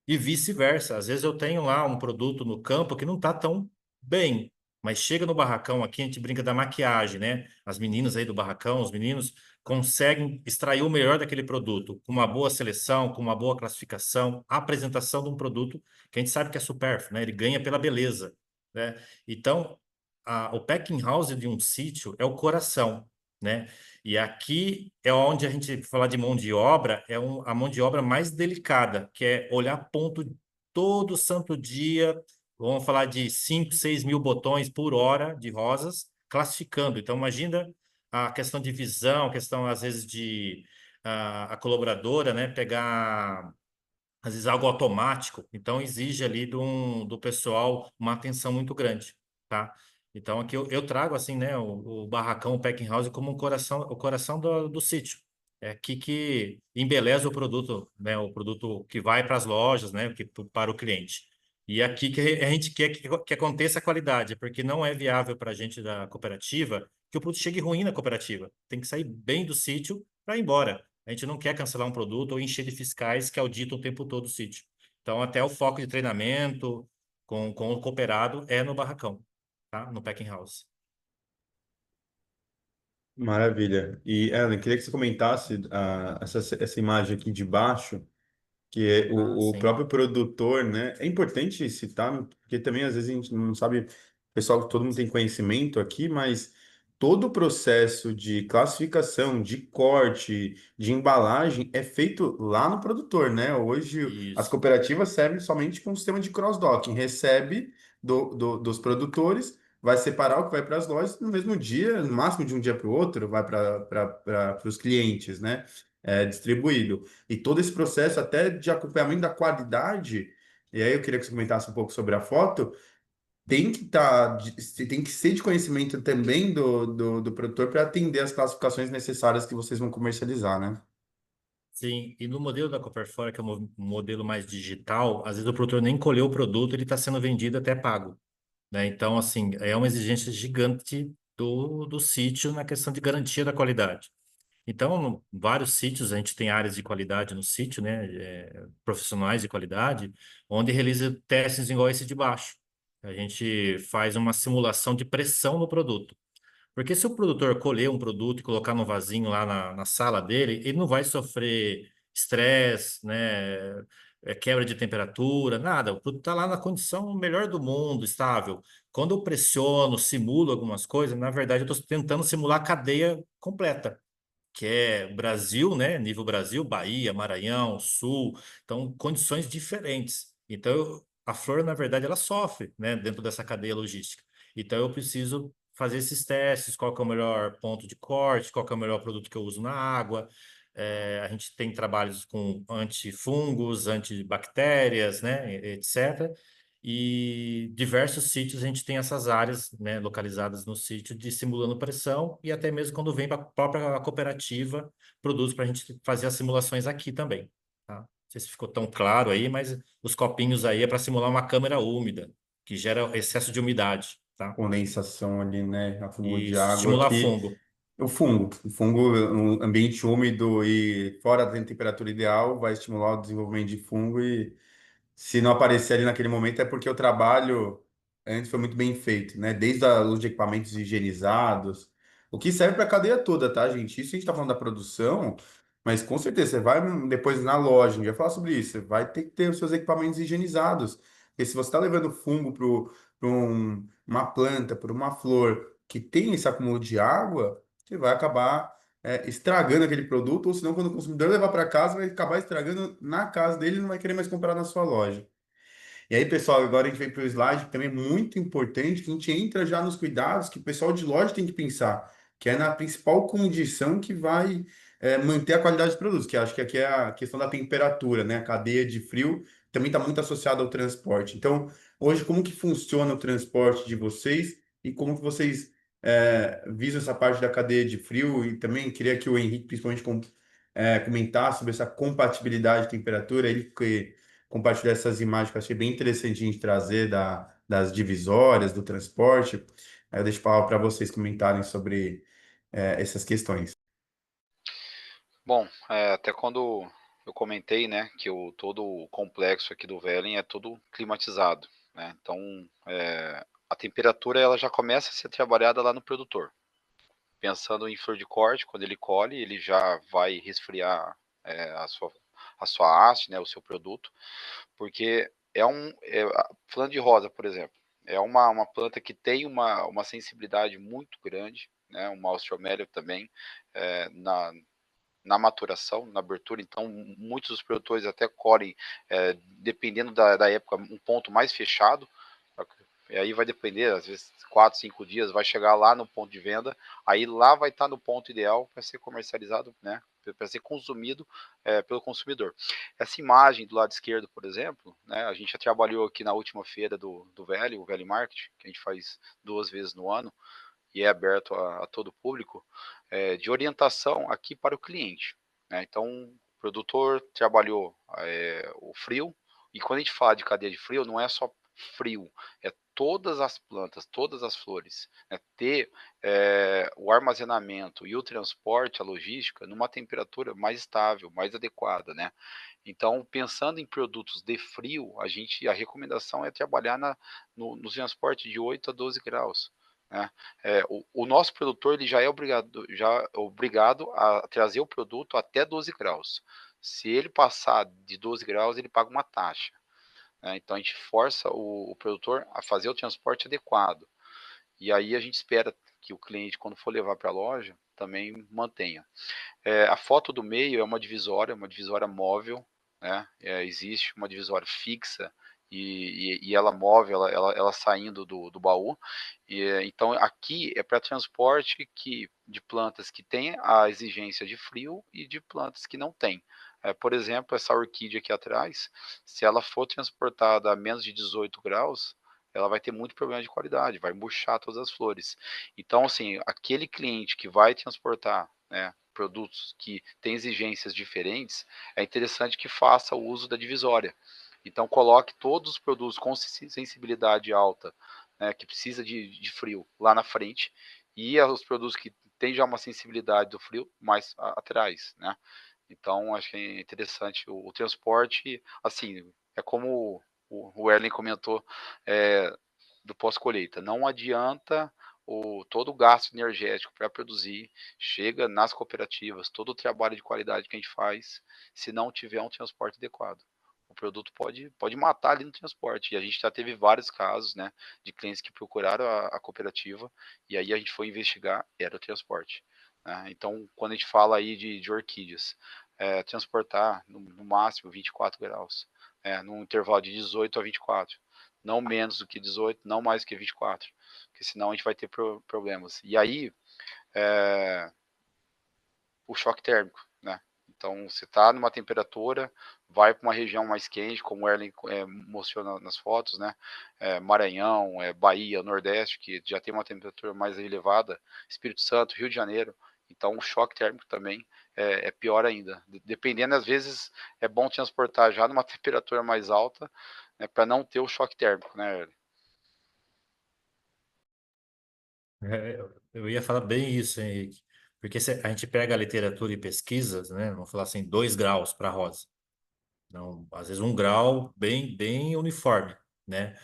E vice-versa. Às vezes eu tenho lá um produto no campo que não está tão bem, mas chega no barracão aqui, a gente brinca da maquiagem, né? As meninas aí do barracão, os meninos conseguem extrair o melhor daquele produto, com uma boa seleção, com uma boa classificação, a apresentação de um produto que a gente sabe que é supérfluo, né? Ele ganha pela beleza, né? Então, o packing house de um sítio é o coração, né? E aqui é onde a gente fala de mão de obra, a mão de obra mais delicada, que é olhar ponto todo santo dia, vamos falar de 5, 6 mil botões por hora de rosas, classificando. Então, imagina a questão de visão, a questão, às vezes, de a colaboradora, né, pegar, às vezes, algo automático. Então, exige ali do pessoal uma atenção muito grande, tá? Então, aqui eu trago, assim, né, o barracão, o packing house, como o coração do sítio. É aqui que embeleza o produto, né, o produto que vai para as lojas, né, para o cliente. E é aqui que a gente quer que aconteça a qualidade, porque não é viável para a gente da cooperativa que o produto chegue ruim na cooperativa. Tem que sair bem do sítio para ir embora. A gente não quer cancelar um produto ou encher de fiscais que auditam o tempo todo o sítio. Então, até o foco de treinamento com o cooperado é no barracão, tá? No packing house. Maravilha. E, Ellen, queria que você comentasse essa imagem aqui de baixo, que é Ah, o sim. próprio produtor, né? É importante citar, porque também às vezes a gente não sabe, pessoal, todo mundo tem conhecimento aqui, mas todo o processo de classificação, de corte, de embalagem é feito lá no produtor, né? Hoje as Isso. cooperativas servem somente com o sistema de cross-docking, recebe dos produtores, vai separar o que vai para as lojas no mesmo dia, no máximo de um dia para o outro, vai para os clientes, né? É distribuído. E todo esse processo até de acompanhamento da qualidade, e aí eu queria que você comentasse um pouco sobre a foto, tem que tem que ser de conhecimento também do produtor para atender as classificações necessárias que vocês vão comercializar, né? Sim, e no modelo da Copperfora, que é um modelo mais digital, às vezes o produtor nem colheu o produto, ele está sendo vendido até pago, né? Então, assim, é uma exigência gigante do sítio na questão de garantia da qualidade. Então, vários sítios, a gente tem áreas de qualidade no sítio, né? Profissionais de qualidade, onde realiza testes igual esse de baixo. A gente faz uma simulação de pressão no produto. Porque se o produtor colher um produto e colocar no vasinho lá na sala dele, ele não vai sofrer estresse, né? Quebra de temperatura, nada. O produto está lá na condição melhor do mundo, estável. Quando eu pressiono, simulo algumas coisas, na verdade eu estou tentando simular a cadeia completa, que é Brasil, né? Nível Brasil, Bahia, Maranhão, Sul, então condições diferentes. Então, a flor, na verdade, ela sofre, né? Dentro dessa cadeia logística. Então, eu preciso fazer esses testes, qual que é o melhor ponto de corte, qual que é o melhor produto que eu uso na água. A gente tem trabalhos com antifungos, antibactérias, né? Etc. E diversos sítios a gente tem essas áreas, né, localizadas no sítio de simulando pressão e até mesmo quando vem para a própria cooperativa, produz para a gente fazer as simulações aqui também, tá? Não sei se ficou tão claro aí, mas os copinhos aí é para simular uma câmara úmida, que gera excesso de umidade, tá? Condensação ali, né? Acúmulo de E água simular que fungo. o fungo, um ambiente úmido e fora da temperatura ideal vai estimular o desenvolvimento de fungo e se não aparecer ali naquele momento é porque o trabalho antes foi muito bem feito, né? Desde os de equipamentos higienizados, o que serve para a cadeia toda, tá, gente? Isso a gente está falando da produção, mas com certeza você vai depois na loja, a gente vai falar sobre isso, você vai ter que ter os seus equipamentos higienizados. Porque se você está levando fungo para uma planta, para uma flor que tem esse acúmulo de água, você vai acabar estragando aquele produto, ou senão, quando o consumidor levar para casa, vai acabar estragando na casa dele e não vai querer mais comprar na sua loja. E aí, pessoal, agora a gente vem para o slide que também é muito importante, que a gente entra já nos cuidados que o pessoal de loja tem que pensar, que é na principal condição que vai manter a qualidade dos produtos, que acho que aqui é a questão da temperatura, né? A cadeia de frio também está muito associada ao transporte. Então, hoje, como que funciona o transporte de vocês e como que vocês visam essa parte da cadeia de frio? E também queria que o Henrique, principalmente, comentasse sobre essa compatibilidade de temperatura, ele que compartilhar essas imagens que eu achei bem interessante a gente trazer das divisórias, do transporte. Aí eu deixo a palavra para vocês comentarem sobre essas questões. Bom, até quando eu comentei, né, que todo o complexo aqui do Velen é todo climatizado, né? Então, a temperatura ela já começa a ser trabalhada lá no produtor. Pensando em flor de corte, quando ele colhe, ele já vai resfriar a sua haste, né, o seu produto, porque falando de rosa, por exemplo, é uma planta que tem uma sensibilidade muito grande, né, uma osteomélia também, na maturação, na abertura, então muitos dos produtores até colhem, dependendo da época, um ponto mais fechado, e aí vai depender, às vezes 4, 5 dias, vai chegar lá no ponto de venda, aí lá vai estar no ponto ideal para ser comercializado, né, para ser consumido pelo consumidor. Essa imagem do lado esquerdo, por exemplo, né, a gente já trabalhou aqui na última feira do Velho, o Velho Market, que a gente faz 2 vezes no ano, e é aberto a todo o público, de orientação aqui para o cliente, né? Então, o produtor trabalhou o frio, e quando a gente fala de cadeia de frio, não é só frio, é todas as plantas, todas as flores, né? Ter o armazenamento e o transporte, a logística, numa temperatura mais estável, mais adequada, né? Então, pensando em produtos de frio, a recomendação é trabalhar no transporte de 8 a 12 graus, né? O nosso produtor ele já é obrigado a trazer o produto até 12 graus. Se ele passar de 12 graus, ele paga uma taxa, né? Então a gente força o produtor a fazer o transporte adequado. E aí a gente espera que o cliente, quando for levar para a loja, também mantenha. A foto do meio é uma divisória móvel, né? Existe uma divisória fixa e ela móvel, ela saindo do baú. Então aqui é para transporte de plantas que têm a exigência de frio e de plantas que não têm. Por exemplo, essa orquídea aqui atrás, se ela for transportada a menos de 18 graus, ela vai ter muito problema de qualidade, vai murchar todas as flores. Então, assim, aquele cliente que vai transportar, né, produtos que têm exigências diferentes, é interessante que faça o uso da divisória. Então, coloque todos os produtos com sensibilidade alta, né, que precisa de frio, lá na frente, e os produtos que têm já uma sensibilidade do frio mais atrás, né? Então, acho que é interessante o transporte, assim, é como o Erlen comentou, do pós-colheita. Não adianta todo o gasto energético para produzir, chega nas cooperativas, todo o trabalho de qualidade que a gente faz, se não tiver um transporte adequado. O produto pode matar ali no transporte. E a gente já teve vários casos, né, de clientes que procuraram a cooperativa e aí a gente foi investigar, era o transporte. Né? Então, quando a gente fala aí de orquídeas, transportar no máximo 24 graus, num intervalo de 18 a 24, não menos do que 18, não mais do que 24, porque senão a gente vai ter problemas. E aí, o choque térmico, né? Então, você está numa temperatura, vai para uma região mais quente, como o Erlen mostrou nas fotos, né? Maranhão, Bahia, Nordeste, que já tem uma temperatura mais elevada, Espírito Santo, Rio de Janeiro. Então, o choque térmico também é pior ainda. Dependendo, às vezes, é bom transportar já numa temperatura mais alta, né, para não ter o choque térmico, né, Erlen? Eu ia falar bem isso, Henrique, porque se a gente pega a literatura e pesquisas, né? Vamos falar assim, 2 graus para rosa. Não, às vezes 1 grau bem uniforme, né?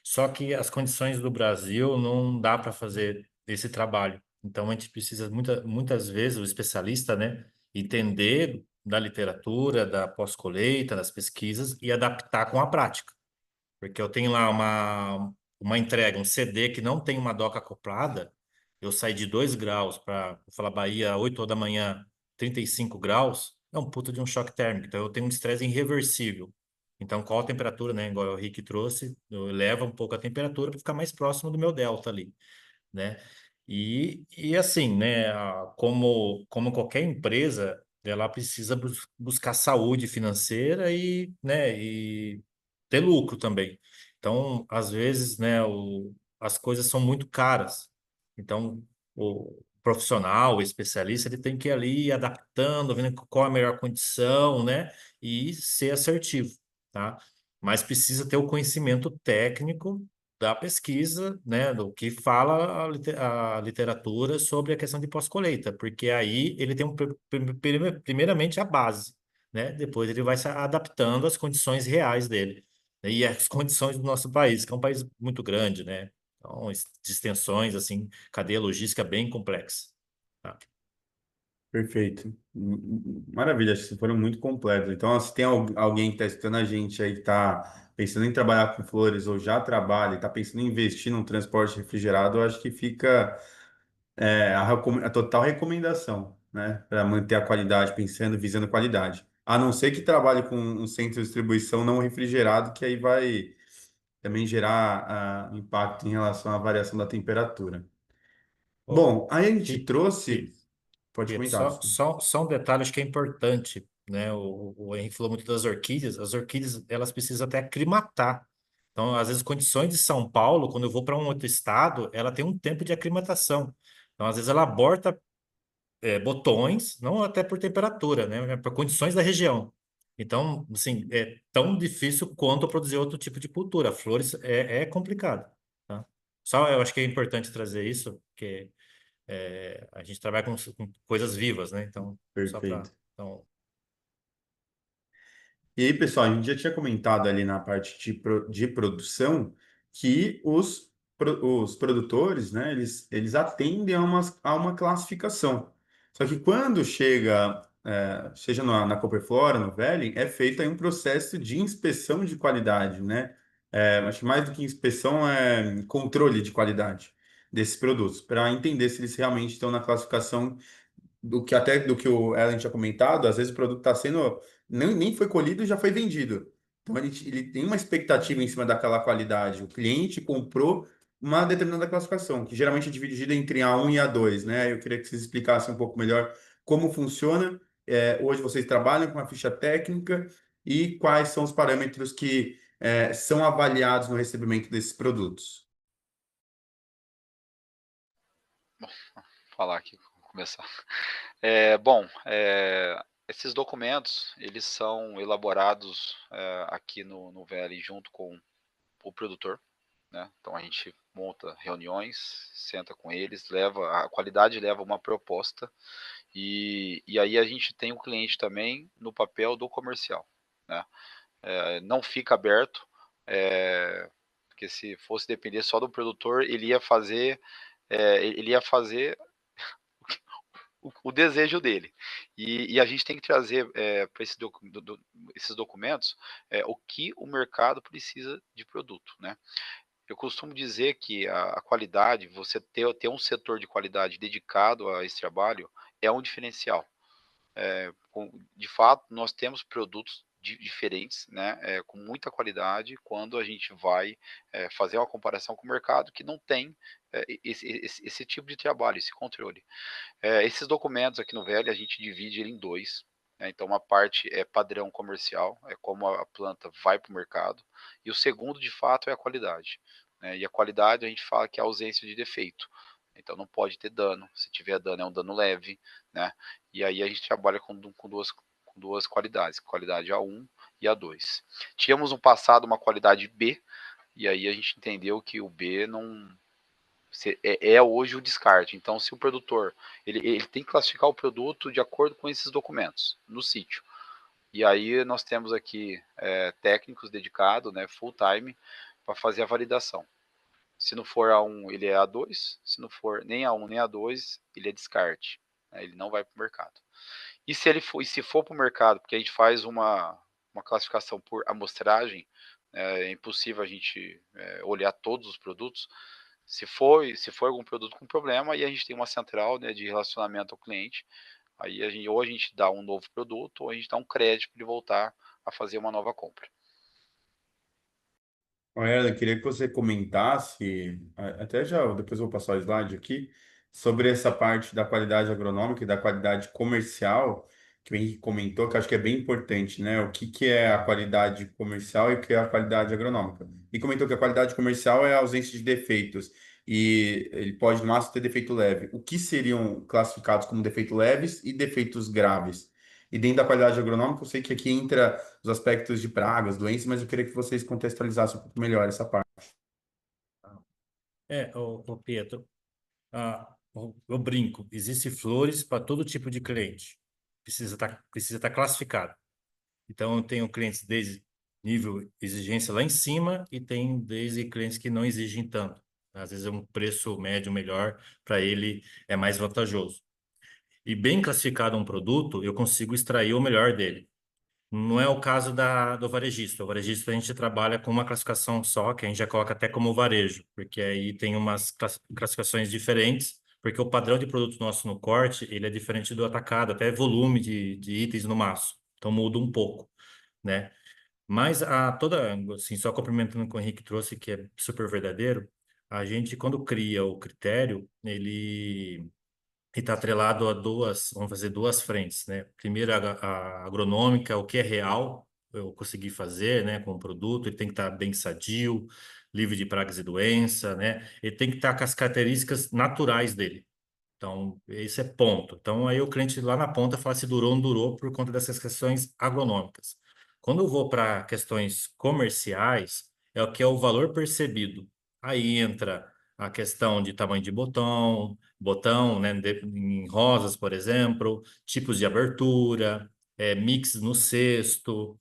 Só que as condições do Brasil não dá para fazer esse trabalho. Então a gente precisa muitas vezes o especialista, né, entender da literatura, da pós-colheita, das pesquisas e adaptar com a prática. Porque eu tenho lá uma entrega, um CD que não tem uma doca acoplada, eu saí de 2 graus para falar Bahia, 8 horas da manhã, 35 graus, é um puta de um choque térmico. Então eu tenho um estresse irreversível. Então, qual a temperatura, né? Igual o Rick trouxe, eu elevo um pouco a temperatura para ficar mais próximo do meu delta ali, né? E assim, né, como qualquer empresa, ela precisa buscar saúde financeira e ter lucro também. Então, às vezes, né, as coisas são muito caras. Então, o profissional, o especialista, ele tem que ir ali adaptando, vendo qual é a melhor condição, né, e ser assertivo, tá? Mas precisa ter o conhecimento técnico da pesquisa, né, do que fala a literatura sobre a questão de pós-colheita, porque aí ele tem primeiramente a base, né, depois ele vai se adaptando às condições reais dele, né, e às condições do nosso país, que é um país muito grande, né, então de extensões, assim, cadeia logística bem complexa. Tá? Perfeito. Maravilha, acho que foram muito completos. Então, se tem alguém que está escutando a gente aí que está pensando em trabalhar com flores ou já trabalha e está pensando em investir num transporte refrigerado, eu acho que fica a total recomendação, né? Para manter a qualidade, pensando, visando qualidade. A não ser que trabalhe com um centro de distribuição não refrigerado, que aí vai também gerar impacto em relação à variação da temperatura. Ô, Bom, aí a gente e, trouxe. Pode Pietro, comentar. só um detalhe acho que é importante, né? O Henrique falou muito das orquídeas. As orquídeas, elas precisam até aclimatar. Então, às vezes, condições de São Paulo, quando eu vou para um outro estado, ela tem um tempo de aclimatação. Então, às vezes, ela aborta botões, não até por temperatura, né? Por condições da região. Então, assim, é tão difícil quanto produzir outro tipo de cultura. Flores é complicado, tá? Só eu acho que é importante trazer isso, porque a gente trabalha com coisas vivas, né? Então, só para. Perfeito. Então, E aí, pessoal, a gente já tinha comentado ali na parte de produção que os produtores, né, eles atendem a uma classificação. Só que quando chega, seja na Cooperflora, no Velling, é feito aí um processo de inspeção de qualidade, né? Acho que mais do que inspeção é controle de qualidade. desses produtos, para entender se eles realmente estão na classificação do que o Ellen tinha comentado. Às vezes o produto está sendo, nem foi colhido e já foi vendido. Então ele tem uma expectativa em cima daquela qualidade. O cliente comprou uma determinada classificação, que geralmente é dividida entre A1 e A2, né? Eu queria que vocês explicassem um pouco melhor como funciona. Hoje vocês trabalham com a ficha técnica e quais são os parâmetros que são avaliados no recebimento desses produtos. Falar aqui, vou começar. Esses documentos, eles são elaborados aqui no VL junto com o produtor, né? Então a gente monta reuniões, senta com eles, a qualidade leva uma proposta e aí a gente tem o cliente também no papel do comercial, né? Não fica aberto, porque se fosse depender só do produtor, ele ia fazer o desejo dele. E a gente tem que trazer para esses documentos o que o mercado precisa de produto, né? Eu costumo dizer que a qualidade, você ter um setor de qualidade dedicado a esse trabalho é um diferencial. De fato, nós temos produtos diferentes, né, com muita qualidade, quando a gente vai fazer uma comparação com o mercado que não tem esse tipo de trabalho, esse controle. Esses documentos aqui no VL a gente divide ele em dois. Né? Então, uma parte é padrão comercial, é como a planta vai para o mercado, e o segundo, de fato, é a qualidade. Né? E a qualidade a gente fala que é a ausência de defeito. Então, não pode ter dano. Se tiver dano, é um dano leve. Né? E aí a gente trabalha com duas qualidades, qualidade A1 e A2. Tínhamos no passado uma qualidade B, e aí a gente entendeu que o B não, hoje o descarte. Então, se o produtor ele tem que classificar o produto de acordo com esses documentos no sítio. E aí nós temos aqui técnicos dedicados, né, full time, para fazer a validação. Se não for A1, ele é A2. Se não for nem A1 nem A2, ele é descarte. Né, ele não vai para o mercado. E se for para o mercado, porque a gente faz uma classificação por amostragem, é impossível a gente olhar todos os produtos. Se for algum produto com problema, aí a gente tem uma central, né, de relacionamento ao cliente. Aí ou a gente dá um novo produto, ou a gente dá um crédito para ele voltar a fazer uma nova compra. Ela, queria que você comentasse, até já, depois eu vou passar o slide aqui, sobre essa parte da qualidade agronômica e da qualidade comercial, que o Henrique comentou, que eu acho que é bem importante, né? O que que é a qualidade comercial e o que é a qualidade agronômica. E comentou que a qualidade comercial é a ausência de defeitos, e ele pode, no máximo, ter defeito leve. O que seriam classificados como defeitos leves e defeitos graves? E dentro da qualidade agronômica, eu sei que aqui entra os aspectos de pragas, doenças, mas eu queria que vocês contextualizassem um pouco melhor essa parte. O Pietro, eu brinco, existe flores para todo tipo de cliente. Precisa tá classificado. Então, eu tenho clientes desde nível exigência lá em cima e tem desde clientes que não exigem tanto. Às vezes, um preço médio melhor para ele é mais vantajoso. E bem classificado um produto, eu consigo extrair o melhor dele. Não é o caso do varejista. O varejista a gente trabalha com uma classificação só, que a gente já coloca até como varejo, porque aí tem umas classificações diferentes, porque o padrão de produto nosso no corte, ele é diferente do atacado, até volume de itens no maço. Então muda um pouco, né? Mas assim, só complementando o que o Henrique trouxe, que é super verdadeiro, a gente, quando cria o critério, ele está atrelado a vamos fazer duas frentes, né? Primeiro, a agronômica, o que é real, eu consegui fazer, né, com o produto, ele tem que estar bem sadio, livre de pragas e doença, né? Ele tem que estar com as características naturais dele. Então, esse é ponto. Então, aí o cliente lá na ponta fala se durou ou não durou por conta dessas questões agronômicas. Quando eu vou para questões comerciais, é o que é o valor percebido. Aí entra a questão de tamanho de botão, né, em rosas, por exemplo, tipos de abertura, mix no cesto,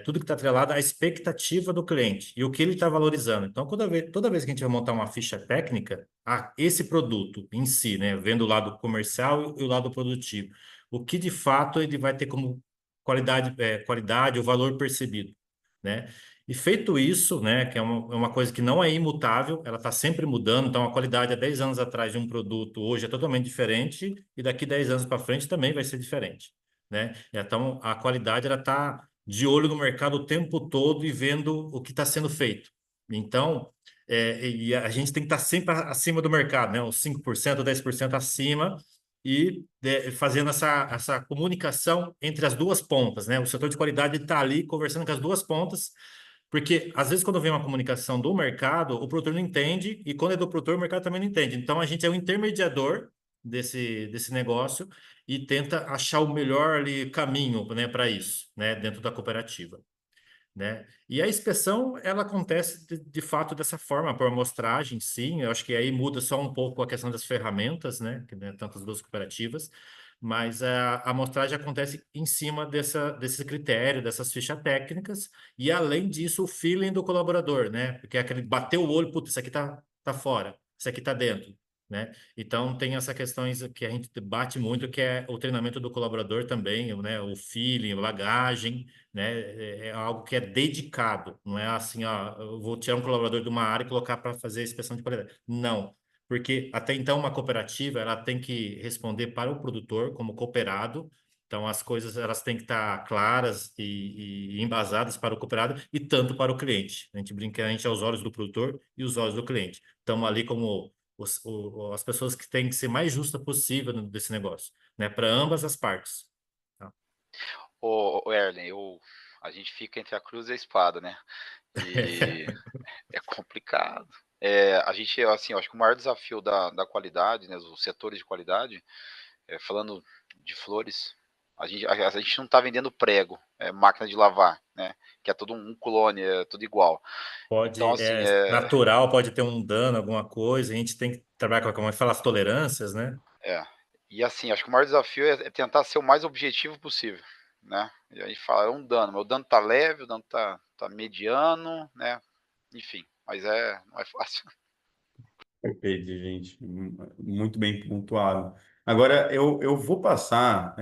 tudo que está atrelado à expectativa do cliente e o que ele está valorizando. Então, toda vez que a gente vai montar uma ficha técnica, esse produto em si, né, vendo o lado comercial e o lado produtivo, o que de fato ele vai ter como qualidade, o valor percebido, né? E feito isso, né, que é uma coisa que não é imutável, ela está sempre mudando, então a qualidade há 10 anos atrás de um produto hoje é totalmente diferente e daqui 10 anos para frente também vai ser diferente, né? Então a qualidade ela está de olho no mercado o tempo todo e vendo o que está sendo feito. Então, e a gente tem que estar sempre acima do mercado, né? Uns 5%, 10% acima e fazendo essa comunicação entre as duas pontas, né? O setor de qualidade está ali conversando com as duas pontas, porque às vezes quando vem uma comunicação do mercado, o produtor não entende, e quando é do produtor, o mercado também não entende. Então a gente é o intermediador desse negócio e tenta achar o melhor ali, caminho, né, para isso, né, dentro da cooperativa, né? E a inspeção, ela acontece de fato dessa forma, por amostragem, sim. Eu acho que aí muda só um pouco a questão das ferramentas, né? Que, né, tanto as duas cooperativas, mas a amostragem acontece em cima desse critério, dessas fichas técnicas, e além disso, o feeling do colaborador, né? Porque é aquele bater o olho, putz, isso aqui tá fora, isso aqui tá dentro. Né? Então tem essas questões que a gente debate muito, que é o treinamento do colaborador também, né? O feeling, bagagem, né? É algo que é dedicado, não é assim, ó, eu vou tirar um colaborador de uma área e colocar para fazer a inspeção de qualidade. Não, porque até então uma cooperativa ela tem que responder para o produtor como cooperado. Então as coisas elas têm que estar claras e embasadas para o cooperado e tanto para o cliente. A gente brinca, a gente é os olhos do produtor e os olhos do cliente. Estamos ali como as pessoas que têm que ser mais justa possível desse negócio, né? Para ambas as partes. Tá? Ô, Erlen, a gente fica entre a cruz e a espada, né? E é complicado. A gente, assim, eu acho que o maior desafio da qualidade, né, os setores de qualidade, falando de flores, a gente não está vendendo prego, máquina de lavar, né? Que é tudo um clone, é tudo igual. Então, Pode, assim, natural, pode ter um dano, alguma coisa. A gente tem que trabalhar com, como é que fala, as tolerâncias, né? é. E assim, acho que o maior desafio é tentar ser o mais objetivo possível, né? E a gente fala, é um dano, mas o dano tá leve, o dano tá mediano, né? Enfim, mas não é fácil. Perfeito, gente. Muito bem pontuado. Agora, eu vou passar.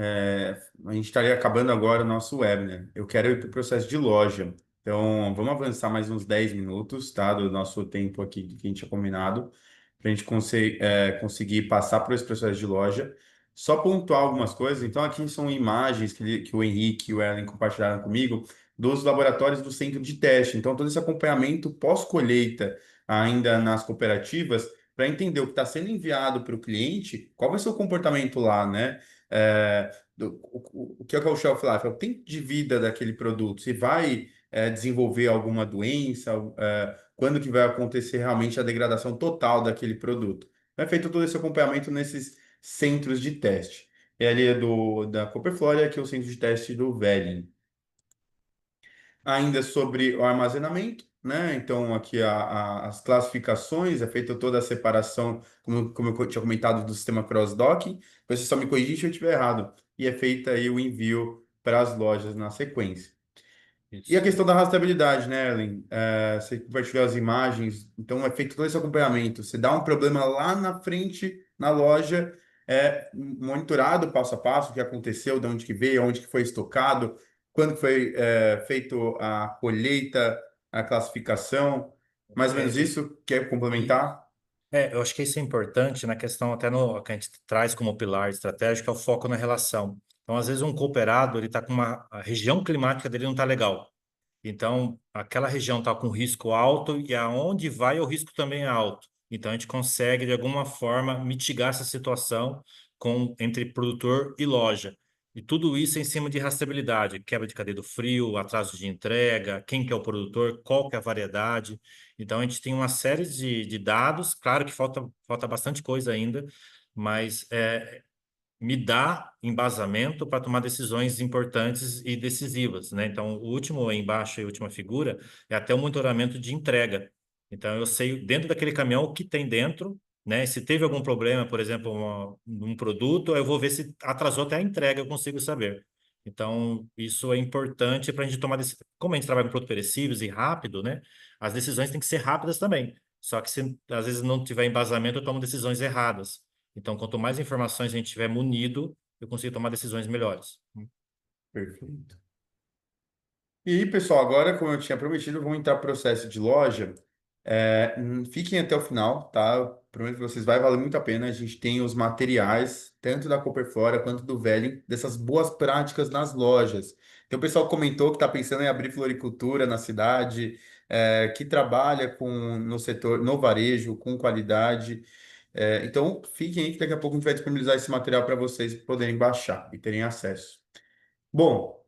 A gente estaria acabando agora o nosso webinar. Eu quero ir para o processo de loja. Então, vamos avançar mais uns 10 minutos, tá? Do nosso tempo aqui que a gente tinha combinado, para a gente conseguir passar por esse processo de loja. Só pontuar algumas coisas. Então, aqui são imagens que o Henrique e o Ellen compartilharam comigo dos laboratórios do centro de teste. Então, todo esse acompanhamento pós-colheita ainda nas cooperativas para entender o que está sendo enviado para o cliente, qual vai ser o comportamento lá, né? O que é o shelf life? É o tempo de vida daquele produto. Se vai desenvolver alguma doença, quando que vai acontecer realmente a degradação total daquele produto. É feito todo esse acompanhamento nesses centros de teste. E ali é da Cooperflora, que é o centro de teste do Velling. Ainda sobre o armazenamento, né? Então, aqui as classificações, é feita toda a separação, como eu tinha comentado, do sistema cross-docking. Você só me corrigir se eu estiver errado. E é feita aí o envio para as lojas na sequência. E a Isso. questão da rastreabilidade, né, Ellen? Você compartilhou as imagens, então é feito todo esse acompanhamento. Você dá um problema lá na frente, na loja, é monitorado passo a passo o que aconteceu, de onde que veio, onde que foi estocado, quando que foi feito a colheita, a classificação, mais ou menos É, isso. Quer e, complementar? eu acho que isso é importante na questão até no que a gente traz como pilar estratégico, é o foco na relação. Então, às vezes, um cooperado, ele está com a região climática dele não está legal. Então, aquela região está com risco alto e aonde vai o risco também é alto. Então, a gente consegue, de alguma forma, mitigar essa situação entre produtor e loja. E tudo isso em cima de rastreabilidade, quebra de cadeia do frio, atraso de entrega, quem que é o produtor, qual que é a variedade. Então, a gente tem uma série de dados. Claro que falta bastante coisa ainda, mas me dá embasamento para tomar decisões importantes e decisivas, né? Então, o último aí embaixo, a última figura, é até o monitoramento de entrega. Então, eu sei dentro daquele caminhão o que tem dentro, né? Se teve algum problema, por exemplo, um produto, eu vou ver se atrasou até a entrega, eu consigo saber. Então, isso é importante para a gente tomar decisão. Como a gente trabalha com produtos perecíveis e rápido, né? As decisões têm que ser rápidas também. Só que se às vezes não tiver embasamento, eu tomo decisões erradas. Então, quanto mais informações a gente tiver munido, eu consigo tomar decisões melhores. Perfeito. E aí, pessoal, agora, como eu tinha prometido, vamos entrar no processo de loja. Fiquem até o final, tá? Prometo que vocês vai valer muito a pena. A gente tem os materiais, tanto da Cooperflora quanto do Velling, dessas boas práticas nas lojas. Então, o pessoal comentou que está pensando em abrir floricultura na cidade, que trabalha no setor, no varejo, com qualidade. Então, fiquem aí que daqui a pouco a gente vai disponibilizar esse material para vocês poderem baixar e terem acesso. Bom.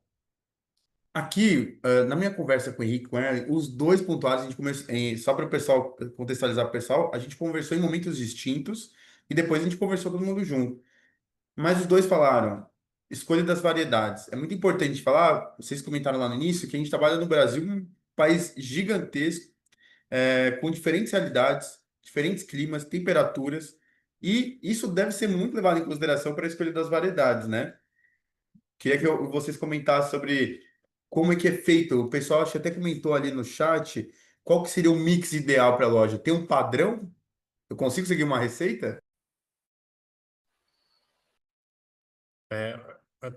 Aqui, na minha conversa com o Henrique, com ele, os dois pontuados, a gente começou, só para o pessoal contextualizar para o pessoal, a gente conversou em momentos distintos e depois a gente conversou todo mundo junto. Mas os dois falaram, escolha das variedades. É muito importante falar, vocês comentaram lá no início, que a gente trabalha no Brasil, um país gigantesco, com diferentes realidades, diferentes climas, temperaturas, e isso deve ser muito levado em consideração para a escolha das variedades, né? Queria que vocês comentassem sobre como é que é feito. O pessoal acho que até comentou ali no chat qual que seria o mix ideal para a loja. Tem um padrão? Eu consigo seguir uma receita? É,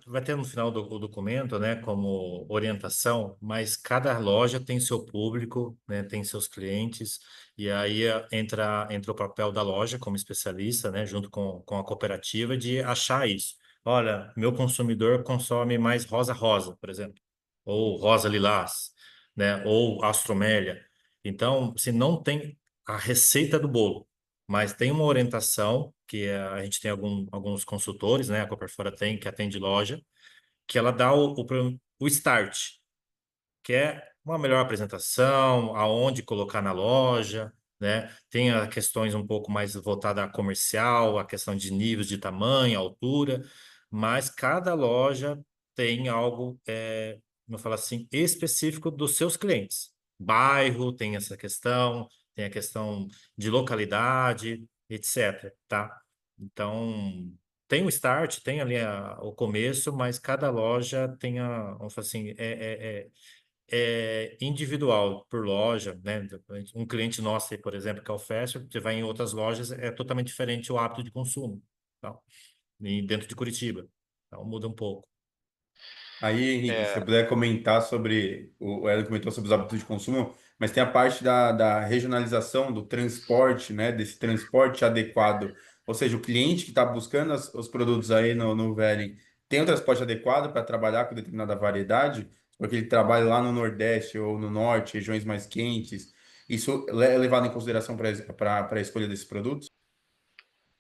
vai ter no final do documento, né, como orientação, mas cada loja tem seu público, né, tem seus clientes, e aí entra o papel da loja como especialista, né, junto com a cooperativa, de achar isso. Olha, meu consumidor consome mais rosa-rosa, por exemplo, ou rosa-lilás, né, ou astromélia. Então, se não tem a receita do bolo, mas tem uma orientação que a gente tem alguns consultores, né? A Cooperfora tem, que atende loja, que ela dá o start, que é uma melhor apresentação, aonde colocar na loja, né? Tem as questões um pouco mais voltada a comercial, a questão de níveis de tamanho, altura, mas cada loja tem algo, vamos falar assim, específico dos seus clientes. Bairro tem essa questão, tem a questão de localidade, etc, tá? Então, tem o start, tem ali o começo, mas cada loja tem vamos falar assim, individual por loja, né? Um cliente nosso, aí, por exemplo, que é o Festival, você vai em outras lojas, é totalmente diferente o hábito de consumo, tal, e dentro de Curitiba. Então muda um pouco. Aí, Henrique, se você É, puder comentar sobre, o Hélio comentou sobre os hábitos de consumo, mas tem a parte da regionalização, do transporte, né? Desse transporte adequado. Ou seja, o cliente que está buscando os produtos aí no Velling tem um transporte adequado para trabalhar com determinada variedade, porque ele trabalha lá no Nordeste ou no Norte, regiões mais quentes. Isso é levado em consideração para a escolha desses produtos?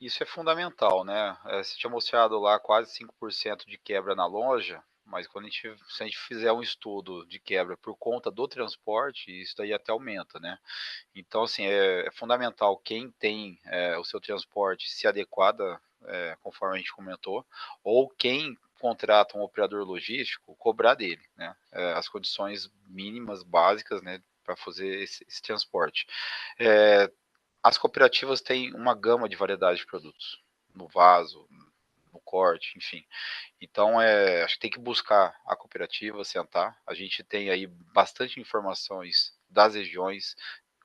isso é fundamental, né? Você tinha mostrado lá quase 5% de quebra na loja, mas se a gente fizer um estudo de quebra por conta do transporte, isso daí até aumenta, né? Então, assim, é fundamental quem tem o seu transporte se adequada, conforme a gente comentou, ou quem contrata um operador logístico, cobrar dele, né? As condições mínimas, básicas, né? Para fazer esse transporte. É, as cooperativas têm uma gama de variedade de produtos, no vaso, no corte, enfim. Então, acho que tem que buscar a cooperativa, sentar. A gente tem aí bastante informações das regiões,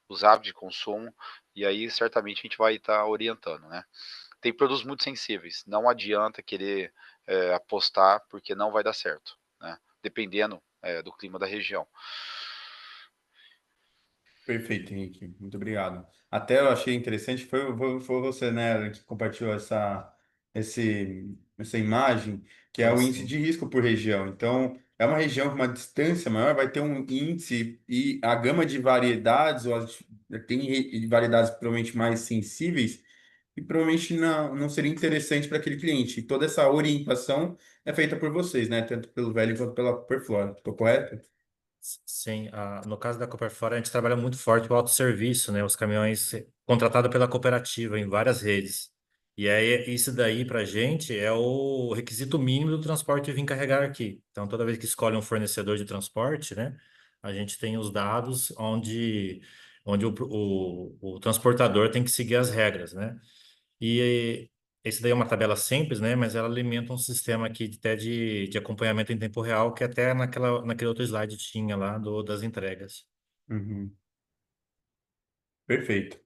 os hábitos de consumo, e aí certamente a gente vai estar orientando, né? Tem produtos muito sensíveis, não adianta querer apostar, porque não vai dar certo, né? Dependendo do clima da região. Perfeito, Henrique. Muito obrigado. Até eu achei interessante, foi você, né, que compartilhou essa imagem, que é Foi o índice sim. de risco por região. Então, é uma região com uma distância maior, vai ter um índice e a gama de variedades, tem variedades provavelmente mais sensíveis, e provavelmente não seria interessante para aquele cliente. E toda essa orientação é feita por vocês, né? Tanto pelo Velho quanto pela Superflora. Estou correto? Sim, no caso da Cooperfora, a gente trabalha muito forte o autosserviço, né? Os caminhões contratados pela cooperativa em várias redes. E aí, isso daí, para a gente, é o requisito mínimo do transporte vir carregar aqui. Então, toda vez que escolhe um fornecedor de transporte, né? A gente tem os dados onde o transportador tem que seguir as regras, né? E esse daí é uma tabela simples, né? Mas ela alimenta um sistema aqui até de acompanhamento em tempo real, que até naquele outro slide tinha lá das entregas. Uhum. Perfeito.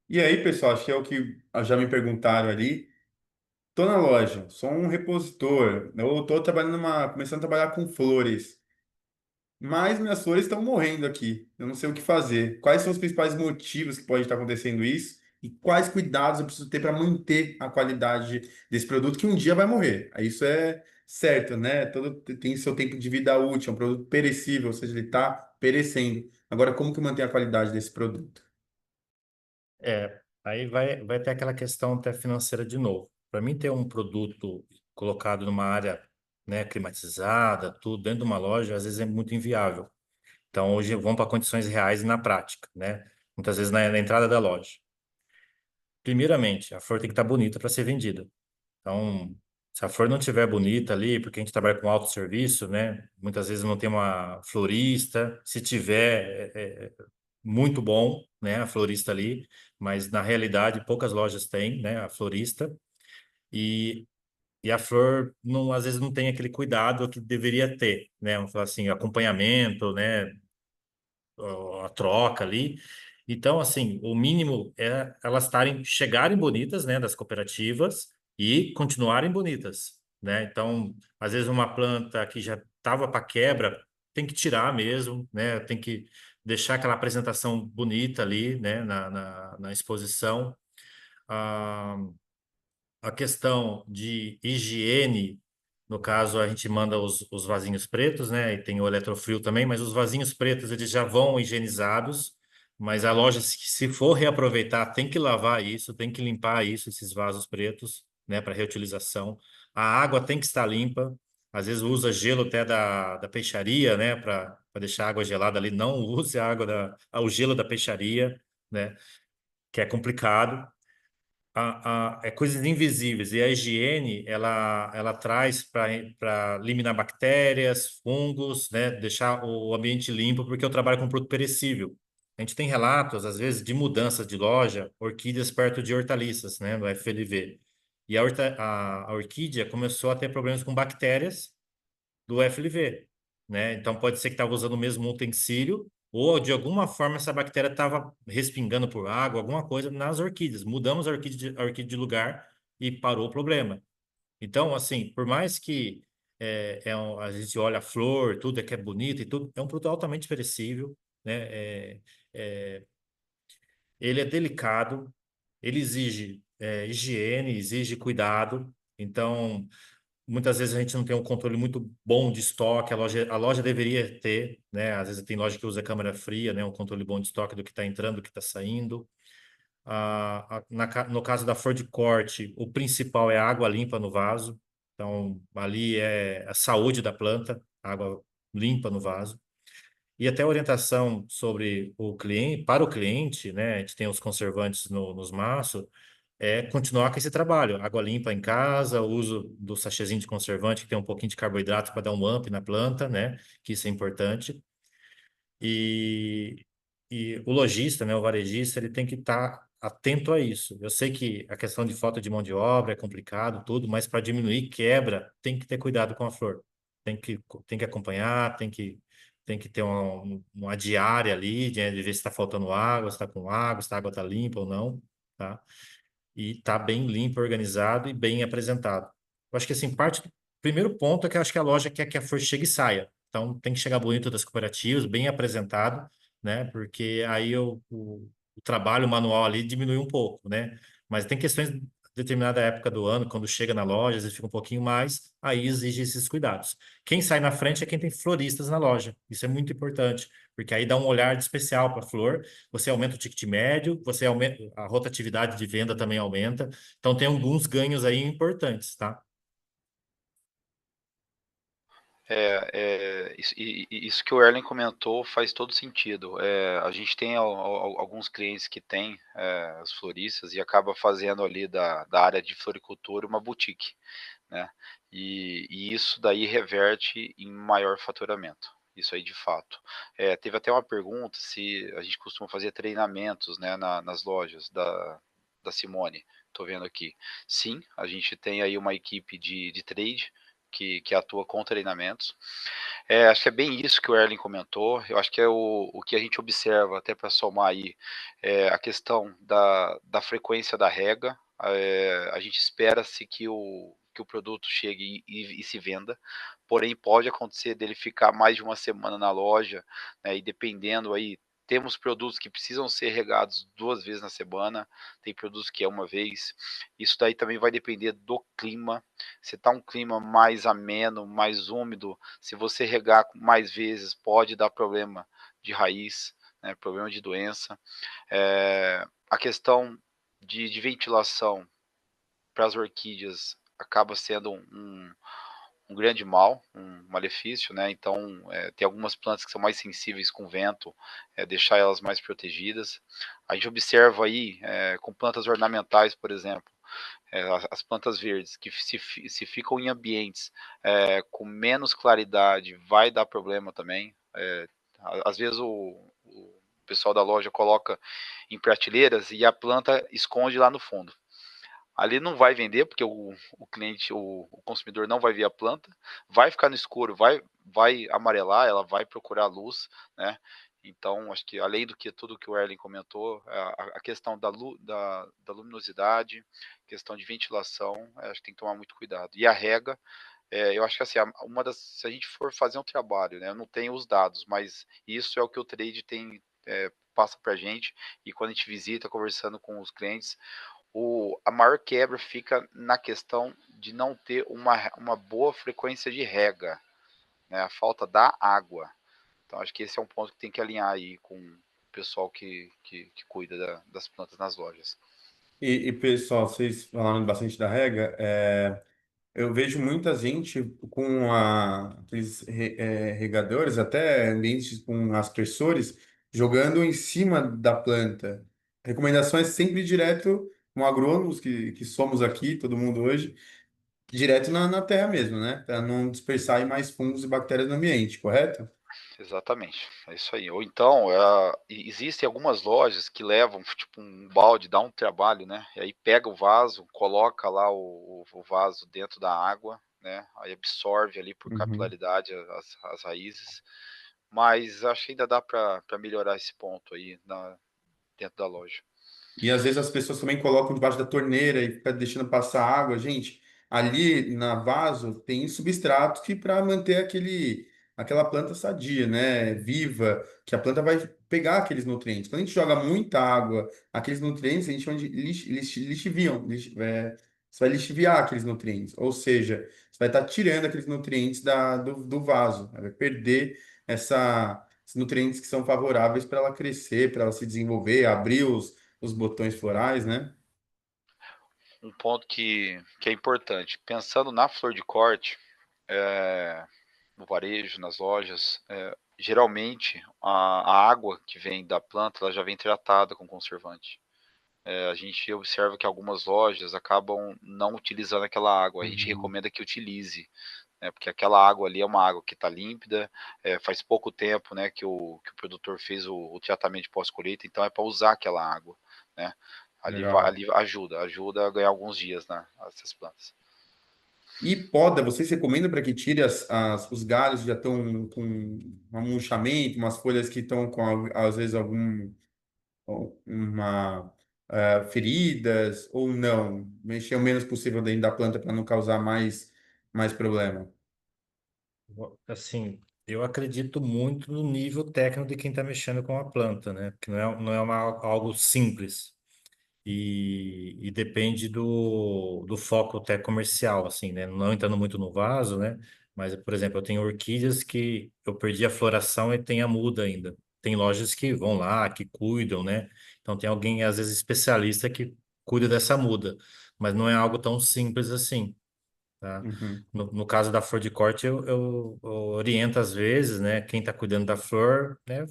E aí, pessoal, acho que é o que já me perguntaram ali. Tô na loja, sou um repositor, eu tô trabalhando começando a trabalhar com flores. mas minhas flores estão morrendo aqui. Eu não sei o que fazer. Quais são os principais motivos que pode estar acontecendo isso? E quais cuidados eu preciso ter para manter a qualidade desse produto que um dia vai morrer? Aí isso é certo, né? Todo tem seu tempo de vida útil, é um produto perecível, ou seja, ele está perecendo. Agora, como que mantém a qualidade desse produto? Aí vai ter aquela questão até financeira de novo. Para mim ter um produto colocado numa área, né, climatizada, tudo dentro de uma loja, às vezes é muito inviável. Então hoje vamos para condições reais e na prática, né? Muitas vezes na entrada da loja. Primeiramente, a flor tem que estar bonita para ser vendida. Então, se a flor não estiver bonita ali, porque a gente trabalha com autosserviço, né? Muitas vezes não tem uma florista. Se tiver, muito bom, né? A florista ali, mas na realidade poucas lojas têm, né? A florista. E, e a flor, não, às vezes, não tem aquele cuidado que deveria ter, né? Vamos falar assim, acompanhamento, né? A troca ali. Então, assim, o mínimo é elas chegarem bonitas, né, das cooperativas e continuarem bonitas, né? Então, às vezes uma planta que já estava para quebra tem que tirar mesmo, né? Tem que deixar aquela apresentação bonita ali, né, na exposição. Ah, a questão de higiene, no caso, a gente manda os vasinhos pretos, né? E tem o eletrofrio também, mas os vasinhos pretos eles já vão higienizados. Mas a loja, se for reaproveitar, tem que lavar isso, tem que limpar isso, esses vasos pretos, né? Para reutilização. A água tem que estar limpa. Às vezes usa gelo até da peixaria, né? Para deixar a água gelada ali. Não use a água o gelo da peixaria, né? Que é complicado é coisas invisíveis e a higiene ela traz para eliminar bactérias, fungos, né, deixar o ambiente limpo, porque eu trabalho com produto perecível. A gente tem relatos, às vezes, de mudanças de loja, orquídeas perto de hortaliças, né, no FLV. E a orquídea começou a ter problemas com bactérias do FLV, né? Então pode ser que estava usando o mesmo utensílio ou de alguma forma essa bactéria estava respingando por água, alguma coisa nas orquídeas. Mudamos a orquídea de lugar e parou o problema. Então, assim, por mais que a gente olha a flor, tudo é que é bonito e tudo, é um produto altamente perecível, né? É, ele é delicado, ele exige higiene, exige cuidado. Então, muitas vezes a gente não tem um controle muito bom de estoque, a loja deveria ter, né? Às vezes tem loja que usa câmera fria, né? Um controle bom de estoque do que está entrando, do que está saindo. No caso da flor de corte, o principal é a água limpa no vaso. Então, ali é a saúde da planta, água limpa no vaso. E até orientação sobre o cliente, para o cliente, né? A gente tem os conservantes nos maços, continuar com esse trabalho. Água limpa em casa, o uso do sachêzinho de conservante, que tem um pouquinho de carboidrato para dar um up na planta, né? Que isso é importante. E, e o lojista, né? O varejista, ele tem que estar atento a isso. Eu sei que a questão de falta de mão de obra é complicado, tudo, mas para diminuir quebra, tem que ter cuidado com a flor. Tem que acompanhar, tem que ter uma diária ali, de ver se está faltando água, se está com água, se a água está limpa ou não, tá? E tá bem limpo, organizado e bem apresentado. Eu acho que assim, parte do primeiro ponto é que eu acho que a loja quer que a flor chegue e saia. Então tem que chegar bonito das cooperativas, bem apresentado, né? Porque aí o trabalho manual ali diminui um pouco, né? Mas tem questões de determinada época do ano, quando chega na loja, às vezes fica um pouquinho mais, aí exige esses cuidados. Quem sai na frente é quem tem floristas na loja. Isso é muito importante, porque aí dá um olhar especial para a flor, você aumenta o ticket médio, você aumenta a rotatividade de venda também aumenta. Então tem alguns ganhos aí importantes, tá? Isso que o Erlen comentou faz todo sentido. A gente tem alguns clientes que têm as floristas e acaba fazendo ali da área de floricultura uma boutique, né? E isso daí reverte em maior faturamento. Isso aí de fato. Teve até uma pergunta se a gente costuma fazer treinamentos, né, nas lojas da Simone. Estou vendo aqui. Sim, a gente tem aí uma equipe de trade que atua com treinamentos. Acho que é bem isso que o Erling comentou. Eu acho que é o que a gente observa, até para somar aí, a questão da frequência da rega. A gente espera-se que que o produto chegue e se venda, porém pode acontecer dele ficar mais de uma semana na loja, né, e dependendo aí, temos produtos que precisam ser regados 2 vezes na semana, tem produtos que é uma vez. Isso daí também vai depender do clima. Se está um clima mais ameno, mais úmido, se você regar mais vezes, pode dar problema de raiz, né, problema de doença. A questão de ventilação para as orquídeas acaba sendo um grande mal, um malefício, né? Então, tem algumas plantas que são mais sensíveis com vento, deixar elas mais protegidas. A gente observa aí, com plantas ornamentais, por exemplo, as plantas verdes, que se ficam em ambientes com menos claridade, vai dar problema também. Às vezes o pessoal da loja coloca em prateleiras e a planta esconde lá no fundo. Ali não vai vender, porque o cliente, o consumidor não vai ver a planta, vai ficar no escuro, vai amarelar, ela vai procurar luz, né? Então, acho que além do que tudo que o Erlen comentou, a questão da luminosidade, questão de ventilação, acho que tem que tomar muito cuidado. E a rega, eu acho que assim, se a gente for fazer um trabalho, né, eu não tenho os dados, mas isso é o que o trade tem, passa para a gente, e quando a gente visita, conversando com os clientes, a maior quebra fica na questão de não ter uma boa frequência de rega, né, a falta da água. Então, acho que esse é um ponto que tem que alinhar aí com o pessoal que cuida das plantas nas lojas. Pessoal, vocês falaram bastante da rega. Eu vejo muita gente com aqueles regadores, até ambientes com aspersores, jogando em cima da planta. Recomendação é sempre direto, com agrônomos que somos aqui, todo mundo hoje, direto na terra mesmo, né? Para não dispersar aí mais fungos e bactérias no ambiente, correto? Exatamente, é isso aí. Ou então, existem algumas lojas que levam tipo um balde, dá um trabalho, né? E aí pega o vaso, coloca lá o vaso dentro da água, né? Aí absorve ali por Uhum. capilaridade as raízes. Mas acho que ainda dá para melhorar esse ponto aí dentro da loja. E às vezes as pessoas também colocam debaixo da torneira e fica deixando passar água. Gente, ali na vaso tem substrato que para manter aquela planta sadia, né? Viva, que a planta vai pegar aqueles nutrientes. Quando a gente joga muita água, aqueles nutrientes a gente chama de lixiviam. Você vai lixiviar aqueles nutrientes. Ou seja, você vai estar tirando aqueles nutrientes do vaso. Vai perder esses nutrientes que são favoráveis para ela crescer, para ela se desenvolver, abrir os botões florais, né? Um ponto que é importante, pensando na flor de corte, no varejo, nas lojas, geralmente a água que vem da planta ela já vem tratada com conservante. A gente observa que algumas lojas acabam não utilizando aquela água. A gente Uhum. recomenda que utilize, né, porque aquela água ali é uma água que está límpida, faz pouco tempo, né, que o produtor fez o tratamento de pós-colheita, então é para usar aquela água, né? Legal. Ali ajuda a ganhar alguns dias, né, essas plantas. E poda, vocês recomendam para que tire os galhos que já estão com um murchamento, umas folhas que estão com, às vezes, uma feridas, ou não? Mexer o menos possível dentro da planta para não causar mais problema. Assim, eu acredito muito no nível técnico de quem está mexendo com a planta, né? Porque algo simples. E depende do foco até comercial, assim, né? Não entrando muito no vaso, né? Mas, por exemplo, eu tenho orquídeas que eu perdi a floração e tem a muda ainda. Tem lojas que vão lá, que cuidam, né? Então tem alguém, às vezes, especialista que cuida dessa muda, mas não é algo tão simples assim, tá? Uhum. No caso da flor de corte, eu oriento às vezes, né? Quem está cuidando da flor, né?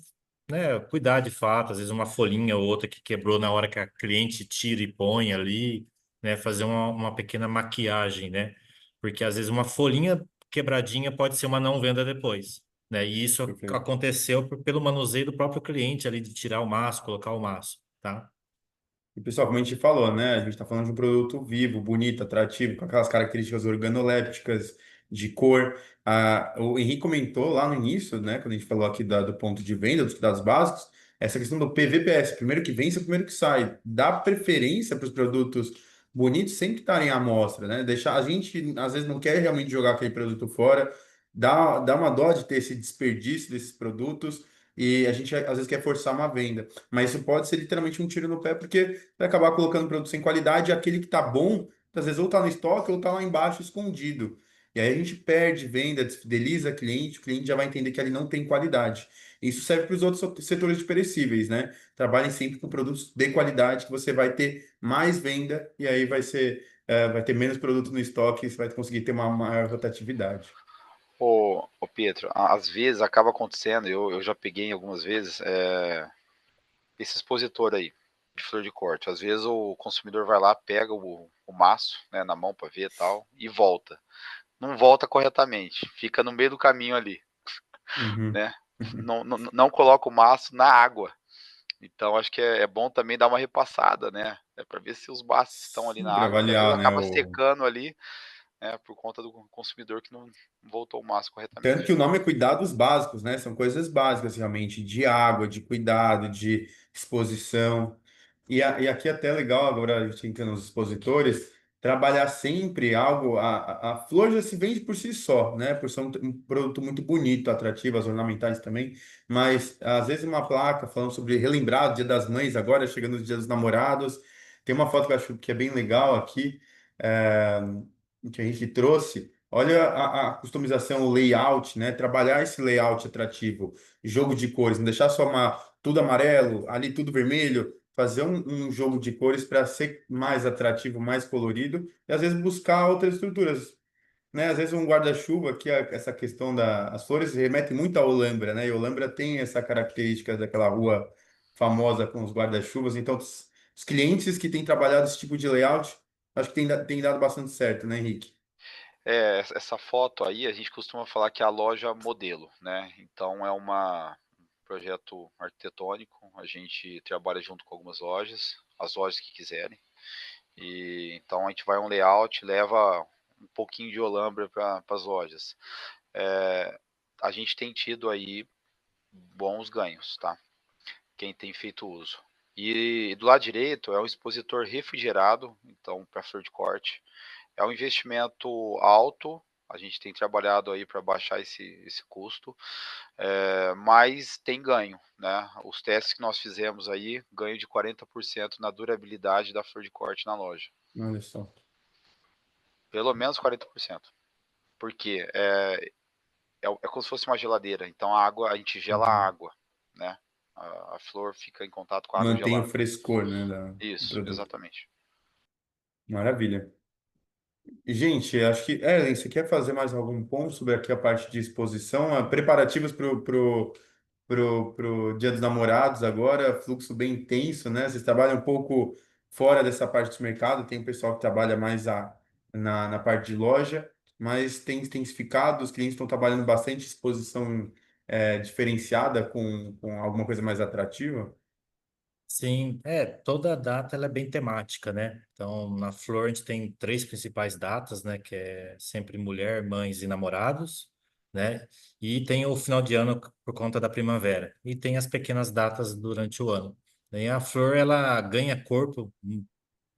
Cuidar de fato, às vezes uma folhinha ou outra que quebrou na hora que a cliente tira e põe ali, né? Fazer uma pequena maquiagem, né? Porque às vezes uma folhinha quebradinha pode ser uma não venda depois, né? E isso Perfeito. aconteceu pelo manuseio do próprio cliente ali de tirar o maço, colocar o maço, tá? E, pessoal, como a gente falou, né? A gente está falando de um produto vivo, bonito, atrativo, com aquelas características organolépticas, de cor. O Henrique comentou lá no início, né? Quando a gente falou aqui do ponto de venda, dos cuidados básicos, essa questão do PVPS, primeiro que vence, é o primeiro que sai. Dá preferência para os produtos bonito sempre estar em amostra, né? Deixar, a gente às vezes não quer realmente jogar aquele produto fora, dá uma dó de ter esse desperdício desses produtos e a gente às vezes quer forçar uma venda. Mas isso pode ser literalmente um tiro no pé, porque vai acabar colocando produto sem qualidade e aquele que tá bom, às vezes ou tá no estoque ou tá lá embaixo escondido. E aí a gente perde venda, desfideliza o cliente já vai entender que ali não tem qualidade. Isso serve para os outros setores de perecíveis, né? Trabalhem sempre com produtos de qualidade que você vai ter mais venda e aí vai ter menos produto no estoque e você vai conseguir ter uma maior rotatividade. Ô Pietro, às vezes acaba acontecendo, eu já peguei algumas vezes, esse expositor aí, de flor de corte. Às vezes o consumidor vai lá, pega o maço, né, na mão para ver e tal, e volta. Não volta corretamente, fica no meio do caminho ali, Uhum. né? Não coloca o maço na água. Então acho que é bom também dar uma repassada, né? Para ver se os maços estão ali Sim, na para água, porque às vezes avaliar, né, acaba secando ali, né, por conta do consumidor que não voltou o maço tanto que corretamente. o nome é cuidados básicos, né? São coisas básicas realmente, de água, de cuidado, de exposição. E aqui é até legal, agora a gente entra nos expositores, trabalhar sempre algo. A flor já se vende por si só, né? Por ser um produto muito bonito, atrativo, as ornamentais também. Mas às vezes uma placa falando sobre relembrar o Dia das Mães, agora chegando o Dia dos Namorados. Tem uma foto que eu acho que é bem legal aqui, é, que a gente trouxe. Olha a customização, o layout, né? Trabalhar esse layout atrativo, jogo de cores, não deixar só tudo amarelo, ali tudo vermelho, fazer um jogo de cores para ser mais atrativo, mais colorido, e às vezes buscar outras estruturas, né? Às vezes um guarda-chuva, essa questão as flores remete muito a Olambra, né? E Olambra tem essa característica daquela rua famosa com os guarda-chuvas, então os clientes que têm trabalhado esse tipo de layout, acho que tem dado bastante certo, né, Henrique? Essa foto aí a gente costuma falar que é a loja modelo, né? Então é um projeto arquitetônico, a gente trabalha junto com algumas lojas, as lojas que quiserem. E então a gente vai um layout, leva um pouquinho de Olambra para as lojas. É, a gente tem tido aí bons ganhos, tá? Quem tem feito uso. E do lado direito é um expositor refrigerado, então para flor de corte. É um investimento alto, a gente tem trabalhado aí para baixar esse custo, mas tem ganho, né? Os testes que nós fizemos aí, ganho de 40% na durabilidade da flor de corte na loja. Olha só. Pelo menos 40%. Porque é como se fosse uma geladeira. Então a gente gela a Uhum. água, né? A flor fica em contato com a água Mantém o gelada. frescor, né, do Isso, produto. exatamente. Maravilha. E, gente, acho que, Ellen, você quer fazer mais algum ponto sobre aqui a parte de exposição? Preparativos pro Dia dos Namorados agora, fluxo bem intenso, né? Vocês trabalham um pouco fora dessa parte do mercado, tem o pessoal que trabalha mais na parte de loja, mas tem intensificado, os clientes estão trabalhando bastante exposição diferenciada com alguma coisa mais atrativa. Sim, toda data ela é bem temática, né? Então, na Flor a gente tem três principais datas, né? Que é sempre mulher, mães e namorados, né? E tem o final de ano por conta da primavera. E tem as pequenas datas durante o ano. Daí a Flor, ela ganha corpo,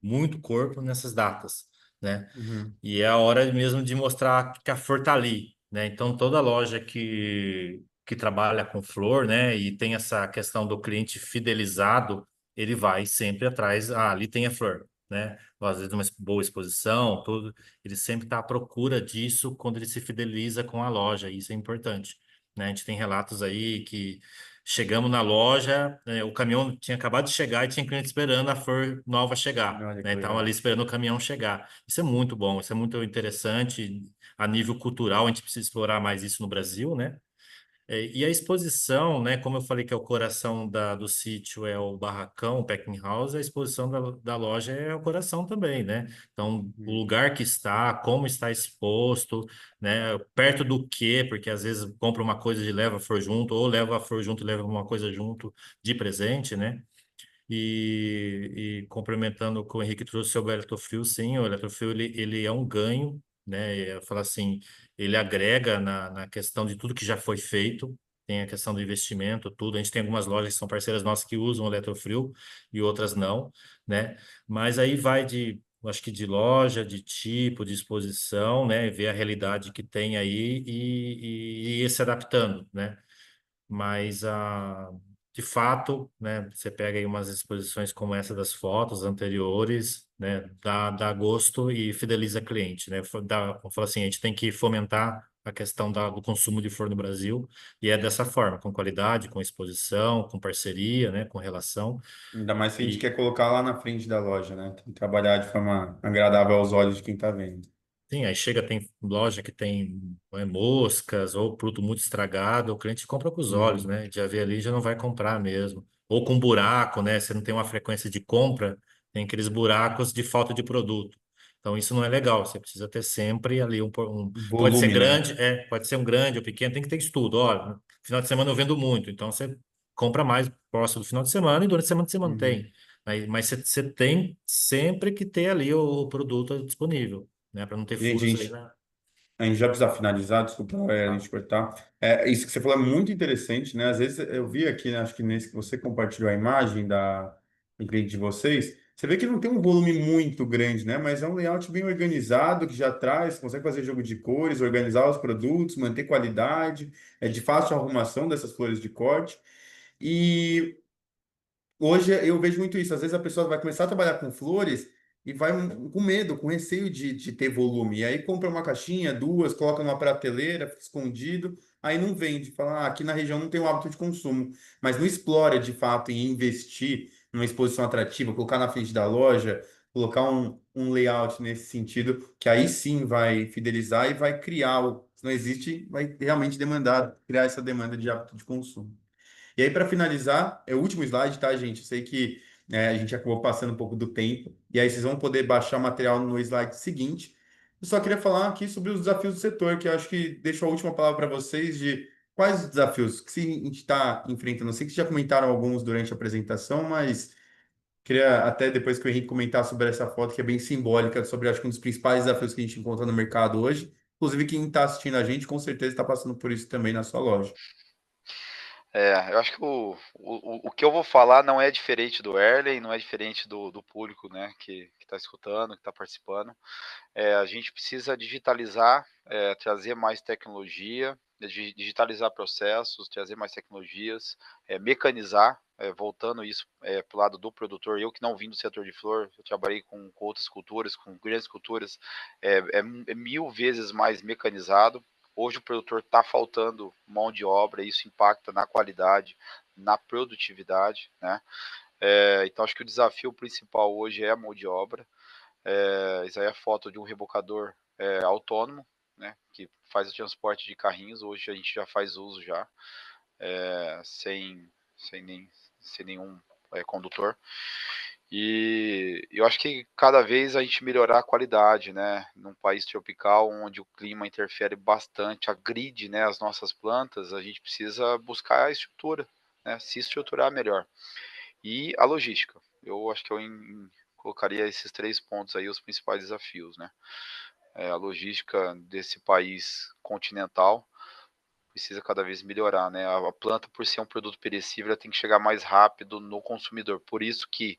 muito corpo nessas datas, né? Uhum. E é a hora mesmo de mostrar que a flor tá ali, né? Então toda loja que trabalha com flor, né, e tem essa questão do cliente fidelizado, ele vai sempre atrás, ali tem a flor, né? Às vezes uma boa exposição, tudo, ele sempre está à procura disso quando ele se fideliza com a loja, isso é importante, né? A gente tem relatos aí que chegamos na loja, o caminhão tinha acabado de chegar e tinha cliente esperando a flor nova chegar, Olha que né? Estavam ali legal. esperando o caminhão chegar. Isso é muito bom, isso é muito interessante. A nível cultural, a gente precisa explorar mais isso no Brasil, né? E a exposição, né? Como eu falei que é o coração do sítio, é o barracão, o packing house, a exposição da loja é o coração também, né? Então, o Uhum. lugar que está, como está exposto, né? Perto do quê? Porque às vezes compra uma coisa e leva a flor junto, ou leva a flor junto e leva uma coisa junto de presente, né? E complementando o que o Henrique trouxe sobre o eletrofrio, sim, o eletrofrio ele é um ganho, né? Eu falo assim, ele agrega na questão de tudo que já foi feito, tem a questão do investimento, tudo. A gente tem algumas lojas que são parceiras nossas que usam o eletrofrio e outras não, né? Mas aí vai de eu acho que de loja, de tipo, de exposição, né? Ver a realidade que tem aí e ir se adaptando, né? Mas, de fato, né, você pega aí umas exposições como essa das fotos anteriores, né, dá gosto e fideliza cliente, né? Vamos falar assim, a gente tem que fomentar a questão do consumo de flor no Brasil e é dessa forma, com qualidade, com exposição, com parceria, né, com relação. Ainda mais se a gente E quer colocar lá na frente da loja, né? Tem que trabalhar de forma agradável aos olhos de quem está vendo. sim, aí chega, tem loja que tem moscas ou produto muito estragado, o cliente compra com os olhos, Uhum. né? Já vê ali, já não vai comprar mesmo. Ou com buraco, né? Você não tem uma frequência de compra, tem aqueles buracos de falta de produto. Então isso não é legal. Você precisa ter sempre ali pode ser Volume, né? grande, pode ser um grande ou pequeno, tem que ter estudo. Olha, no final de semana eu vendo muito, então você compra mais próximo do final de semana e durante a semana você Uhum. mantém. Mas você tem sempre que ter ali o produto disponível, né? Para não ter Gente, furos aí, né? a gente já precisa finalizar, desculpa, a Tá. gente cortar. É, isso que você falou é muito interessante, né? Às vezes eu vi aqui, né, acho que nesse que você compartilhou a imagem do cliente de vocês, você vê que não tem um volume muito grande, né? Mas é um layout bem organizado, que já traz, consegue fazer jogo de cores, organizar os produtos, manter qualidade, é de fácil arrumação dessas flores de corte. E hoje eu vejo muito isso. Às vezes a pessoa vai começar a trabalhar com flores e vai com medo, com receio de ter volume. E aí compra uma caixinha, duas, coloca numa prateleira, fica escondido, aí não vende. Fala, aqui na região não tem o hábito de consumo. Mas não explora de fato em investir numa exposição atrativa, colocar na frente da loja, colocar um layout nesse sentido, que aí sim vai fidelizar e vai criar Se não existe, vai realmente demandar, criar essa demanda de hábito de consumo. E aí, para finalizar, é o último slide, tá, gente? Eu sei que a gente acabou passando um pouco do tempo, e aí vocês vão poder baixar o material no slide seguinte. Eu só queria falar aqui sobre os desafios do setor, que eu acho que deixo a última palavra para vocês de quais os desafios que a gente está enfrentando. Eu sei que vocês já comentaram alguns durante a apresentação, mas queria até depois que o Henrique comentar sobre essa foto, que é bem simbólica, sobre acho que um dos principais desafios que a gente encontra no mercado hoje. Inclusive, quem está assistindo a gente, com certeza está passando por isso também na sua loja. Eu acho que o que eu vou falar não é diferente do Erley, não é diferente do público, né, que está escutando, que está participando. A gente precisa digitalizar, trazer mais tecnologia, digitalizar processos, trazer mais tecnologias, mecanizar, voltando isso para o lado do produtor. Eu que não vim do setor de flor, eu trabalhei com outras culturas, com grandes culturas, é 1000 vezes mais mecanizado. Hoje o produtor está faltando mão de obra, isso impacta na qualidade, na produtividade, né? Então acho que o desafio principal hoje é a mão de obra. Isso aí é a foto de um rebocador autônomo, né, que faz o transporte de carrinhos. Hoje a gente já faz uso já, sem, sem nenhum condutor. E eu acho que cada vez a gente melhorar a qualidade, né? Num país tropical onde o clima interfere bastante, agride, né, as nossas plantas, a gente precisa buscar a estrutura, né? Se estruturar melhor. E a logística. Eu acho que colocaria esses 3 pontos aí, os principais desafios, né? A logística desse país continental precisa cada vez melhorar, né? A planta, por ser um produto perecível, ela tem que chegar mais rápido no consumidor. Por isso que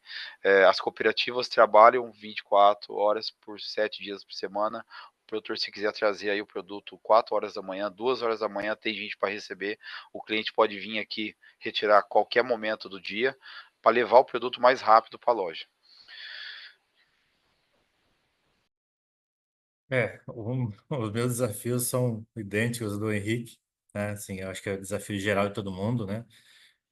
as cooperativas trabalham 24 horas por 7 dias por semana. O produtor, se quiser trazer aí o produto 4 horas da manhã, 2 horas da manhã, tem gente para receber. O cliente pode vir aqui retirar a qualquer momento do dia para levar o produto mais rápido para a loja. Os meus desafios são idênticos do Henrique, né? Assim, eu acho que é o desafio geral de todo mundo, né?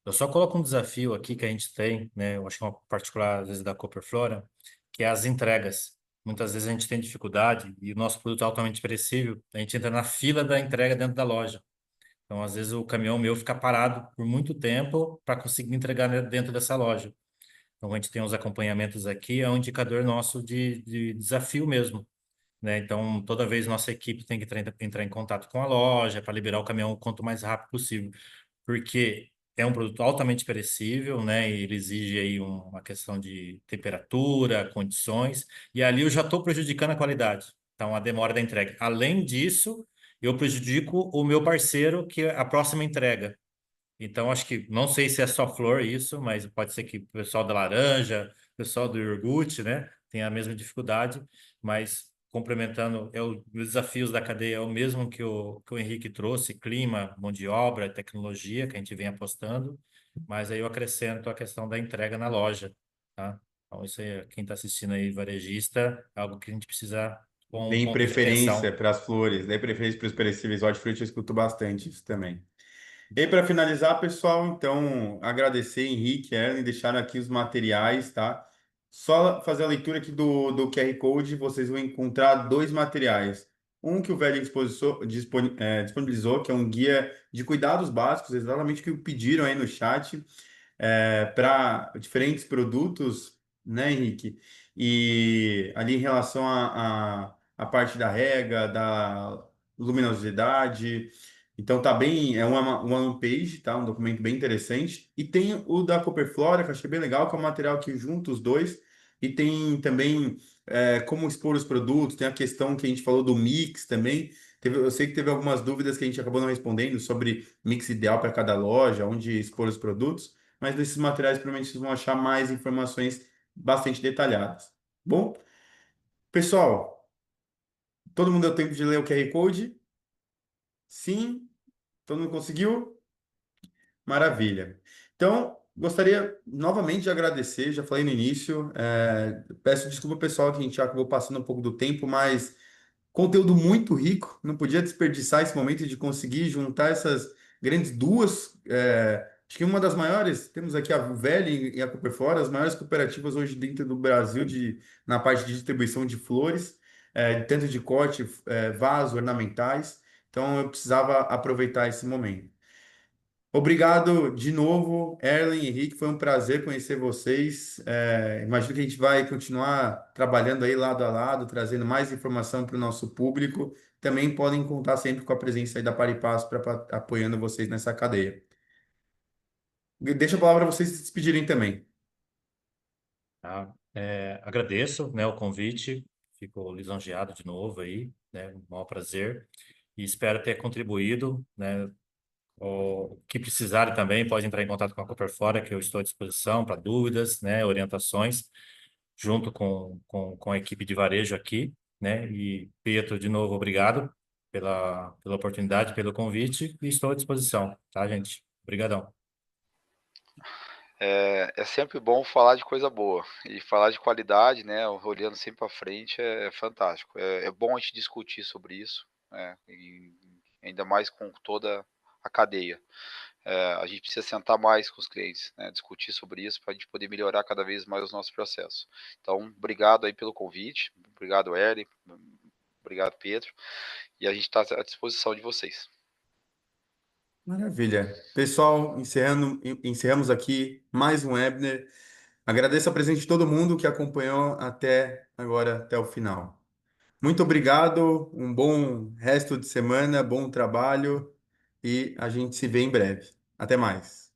Eu só coloco um desafio aqui que a gente tem, né? Eu acho que é uma particular, às vezes, da Cooperflora, que é as entregas. Muitas vezes a gente tem dificuldade e o nosso produto é altamente perecível, a gente entra na fila da entrega dentro da loja. Então, às vezes, o caminhão meu fica parado por muito tempo para conseguir entregar dentro dessa loja. Então, a gente tem os acompanhamentos aqui, é um indicador nosso de desafio mesmo, né? Então, toda vez nossa equipe tem que entrar em contato com a loja para liberar o caminhão o quanto mais rápido possível, porque é um produto altamente perecível, né? E ele exige aí uma questão de temperatura, condições, e ali eu já estou prejudicando a qualidade. Então, a demora da entrega. Além disso, eu prejudico o meu parceiro, que é a próxima entrega. Então, acho que, não sei se é só flor isso, mas pode ser que o pessoal da laranja, o pessoal do iogurte, né? tem a mesma dificuldade, mas complementando, os desafios da cadeia é o mesmo que o Henrique trouxe, clima, mão de obra, tecnologia, que a gente vem apostando, mas aí eu acrescento a questão da entrega na loja, tá? Então, isso aí, quem está assistindo aí, varejista, é algo que a gente precisa com um Deem ponto de preferência atenção. para as flores, deem preferência para os perecíveis. Hortifruti, eu escuto bastante isso também. E aí, para finalizar, pessoal, então, agradecer Henrique e Ellen, deixaram aqui os materiais, tá? Só fazer a leitura aqui do QR Code, vocês vão encontrar dois materiais. Um que o velho disponibilizou, que é um guia de cuidados básicos, exatamente o que pediram aí no chat, para diferentes produtos, né, Henrique? E ali em relação à parte da rega, da luminosidade. Então tá bem, é uma one page, tá? Um documento bem interessante. E tem o da Cooperflora, que eu achei bem legal, que é um material que junta os dois. E tem também como expor os produtos, tem a questão que a gente falou do mix também. Eu sei que teve algumas dúvidas que a gente acabou não respondendo sobre mix ideal para cada loja, onde expor os produtos, mas nesses materiais provavelmente vocês vão achar mais informações bastante detalhadas. Bom, pessoal, todo mundo deu tempo de ler o QR Code? Sim? Todo mundo conseguiu? Maravilha. Então, gostaria novamente de agradecer, já falei no início, peço desculpa pessoal que a gente já acabou passando um pouco do tempo, mas conteúdo muito rico, não podia desperdiçar esse momento de conseguir juntar essas grandes duas. Acho que uma das maiores, temos aqui a Velha e a Cooperflora, as maiores cooperativas hoje dentro do Brasil na parte de distribuição de flores, tanto de corte, vaso, ornamentais. Então eu precisava aproveitar esse momento. Obrigado de novo, Erlen e Henrique. Foi um prazer conhecer vocês. Imagino que a gente vai continuar trabalhando aí lado a lado, trazendo mais informação para o nosso público. Também podem contar sempre com a presença aí da Paripaz para apoiando vocês nessa cadeia. Deixa a palavra para vocês se despedirem também. Tá? Agradeço, né, o convite, fico lisonjeado de novo aí, né, um maior prazer, e espero ter contribuído, né, o que precisarem também, pode entrar em contato com a Cooperfora, que eu estou à disposição para dúvidas, né, orientações, junto com a equipe de varejo aqui, né, e Pietro, de novo, obrigado pela oportunidade, pelo convite, e estou à disposição, tá, gente? Obrigadão. É sempre bom falar de coisa boa e falar de qualidade, né? Olhando sempre para frente é fantástico. É bom a gente discutir sobre isso, né? E ainda mais com toda a cadeia. A gente precisa sentar mais com os clientes, né? Discutir sobre isso para a gente poder melhorar cada vez mais os nossos processos. Então, obrigado aí pelo convite, obrigado, Erlen, obrigado, Pedro, e a gente está à disposição de vocês. Maravilha. Pessoal, encerramos aqui mais um webinar. Agradeço a presença de todo mundo que acompanhou até agora, até o final. Muito obrigado, um bom resto de semana, bom trabalho e a gente se vê em breve. Até mais.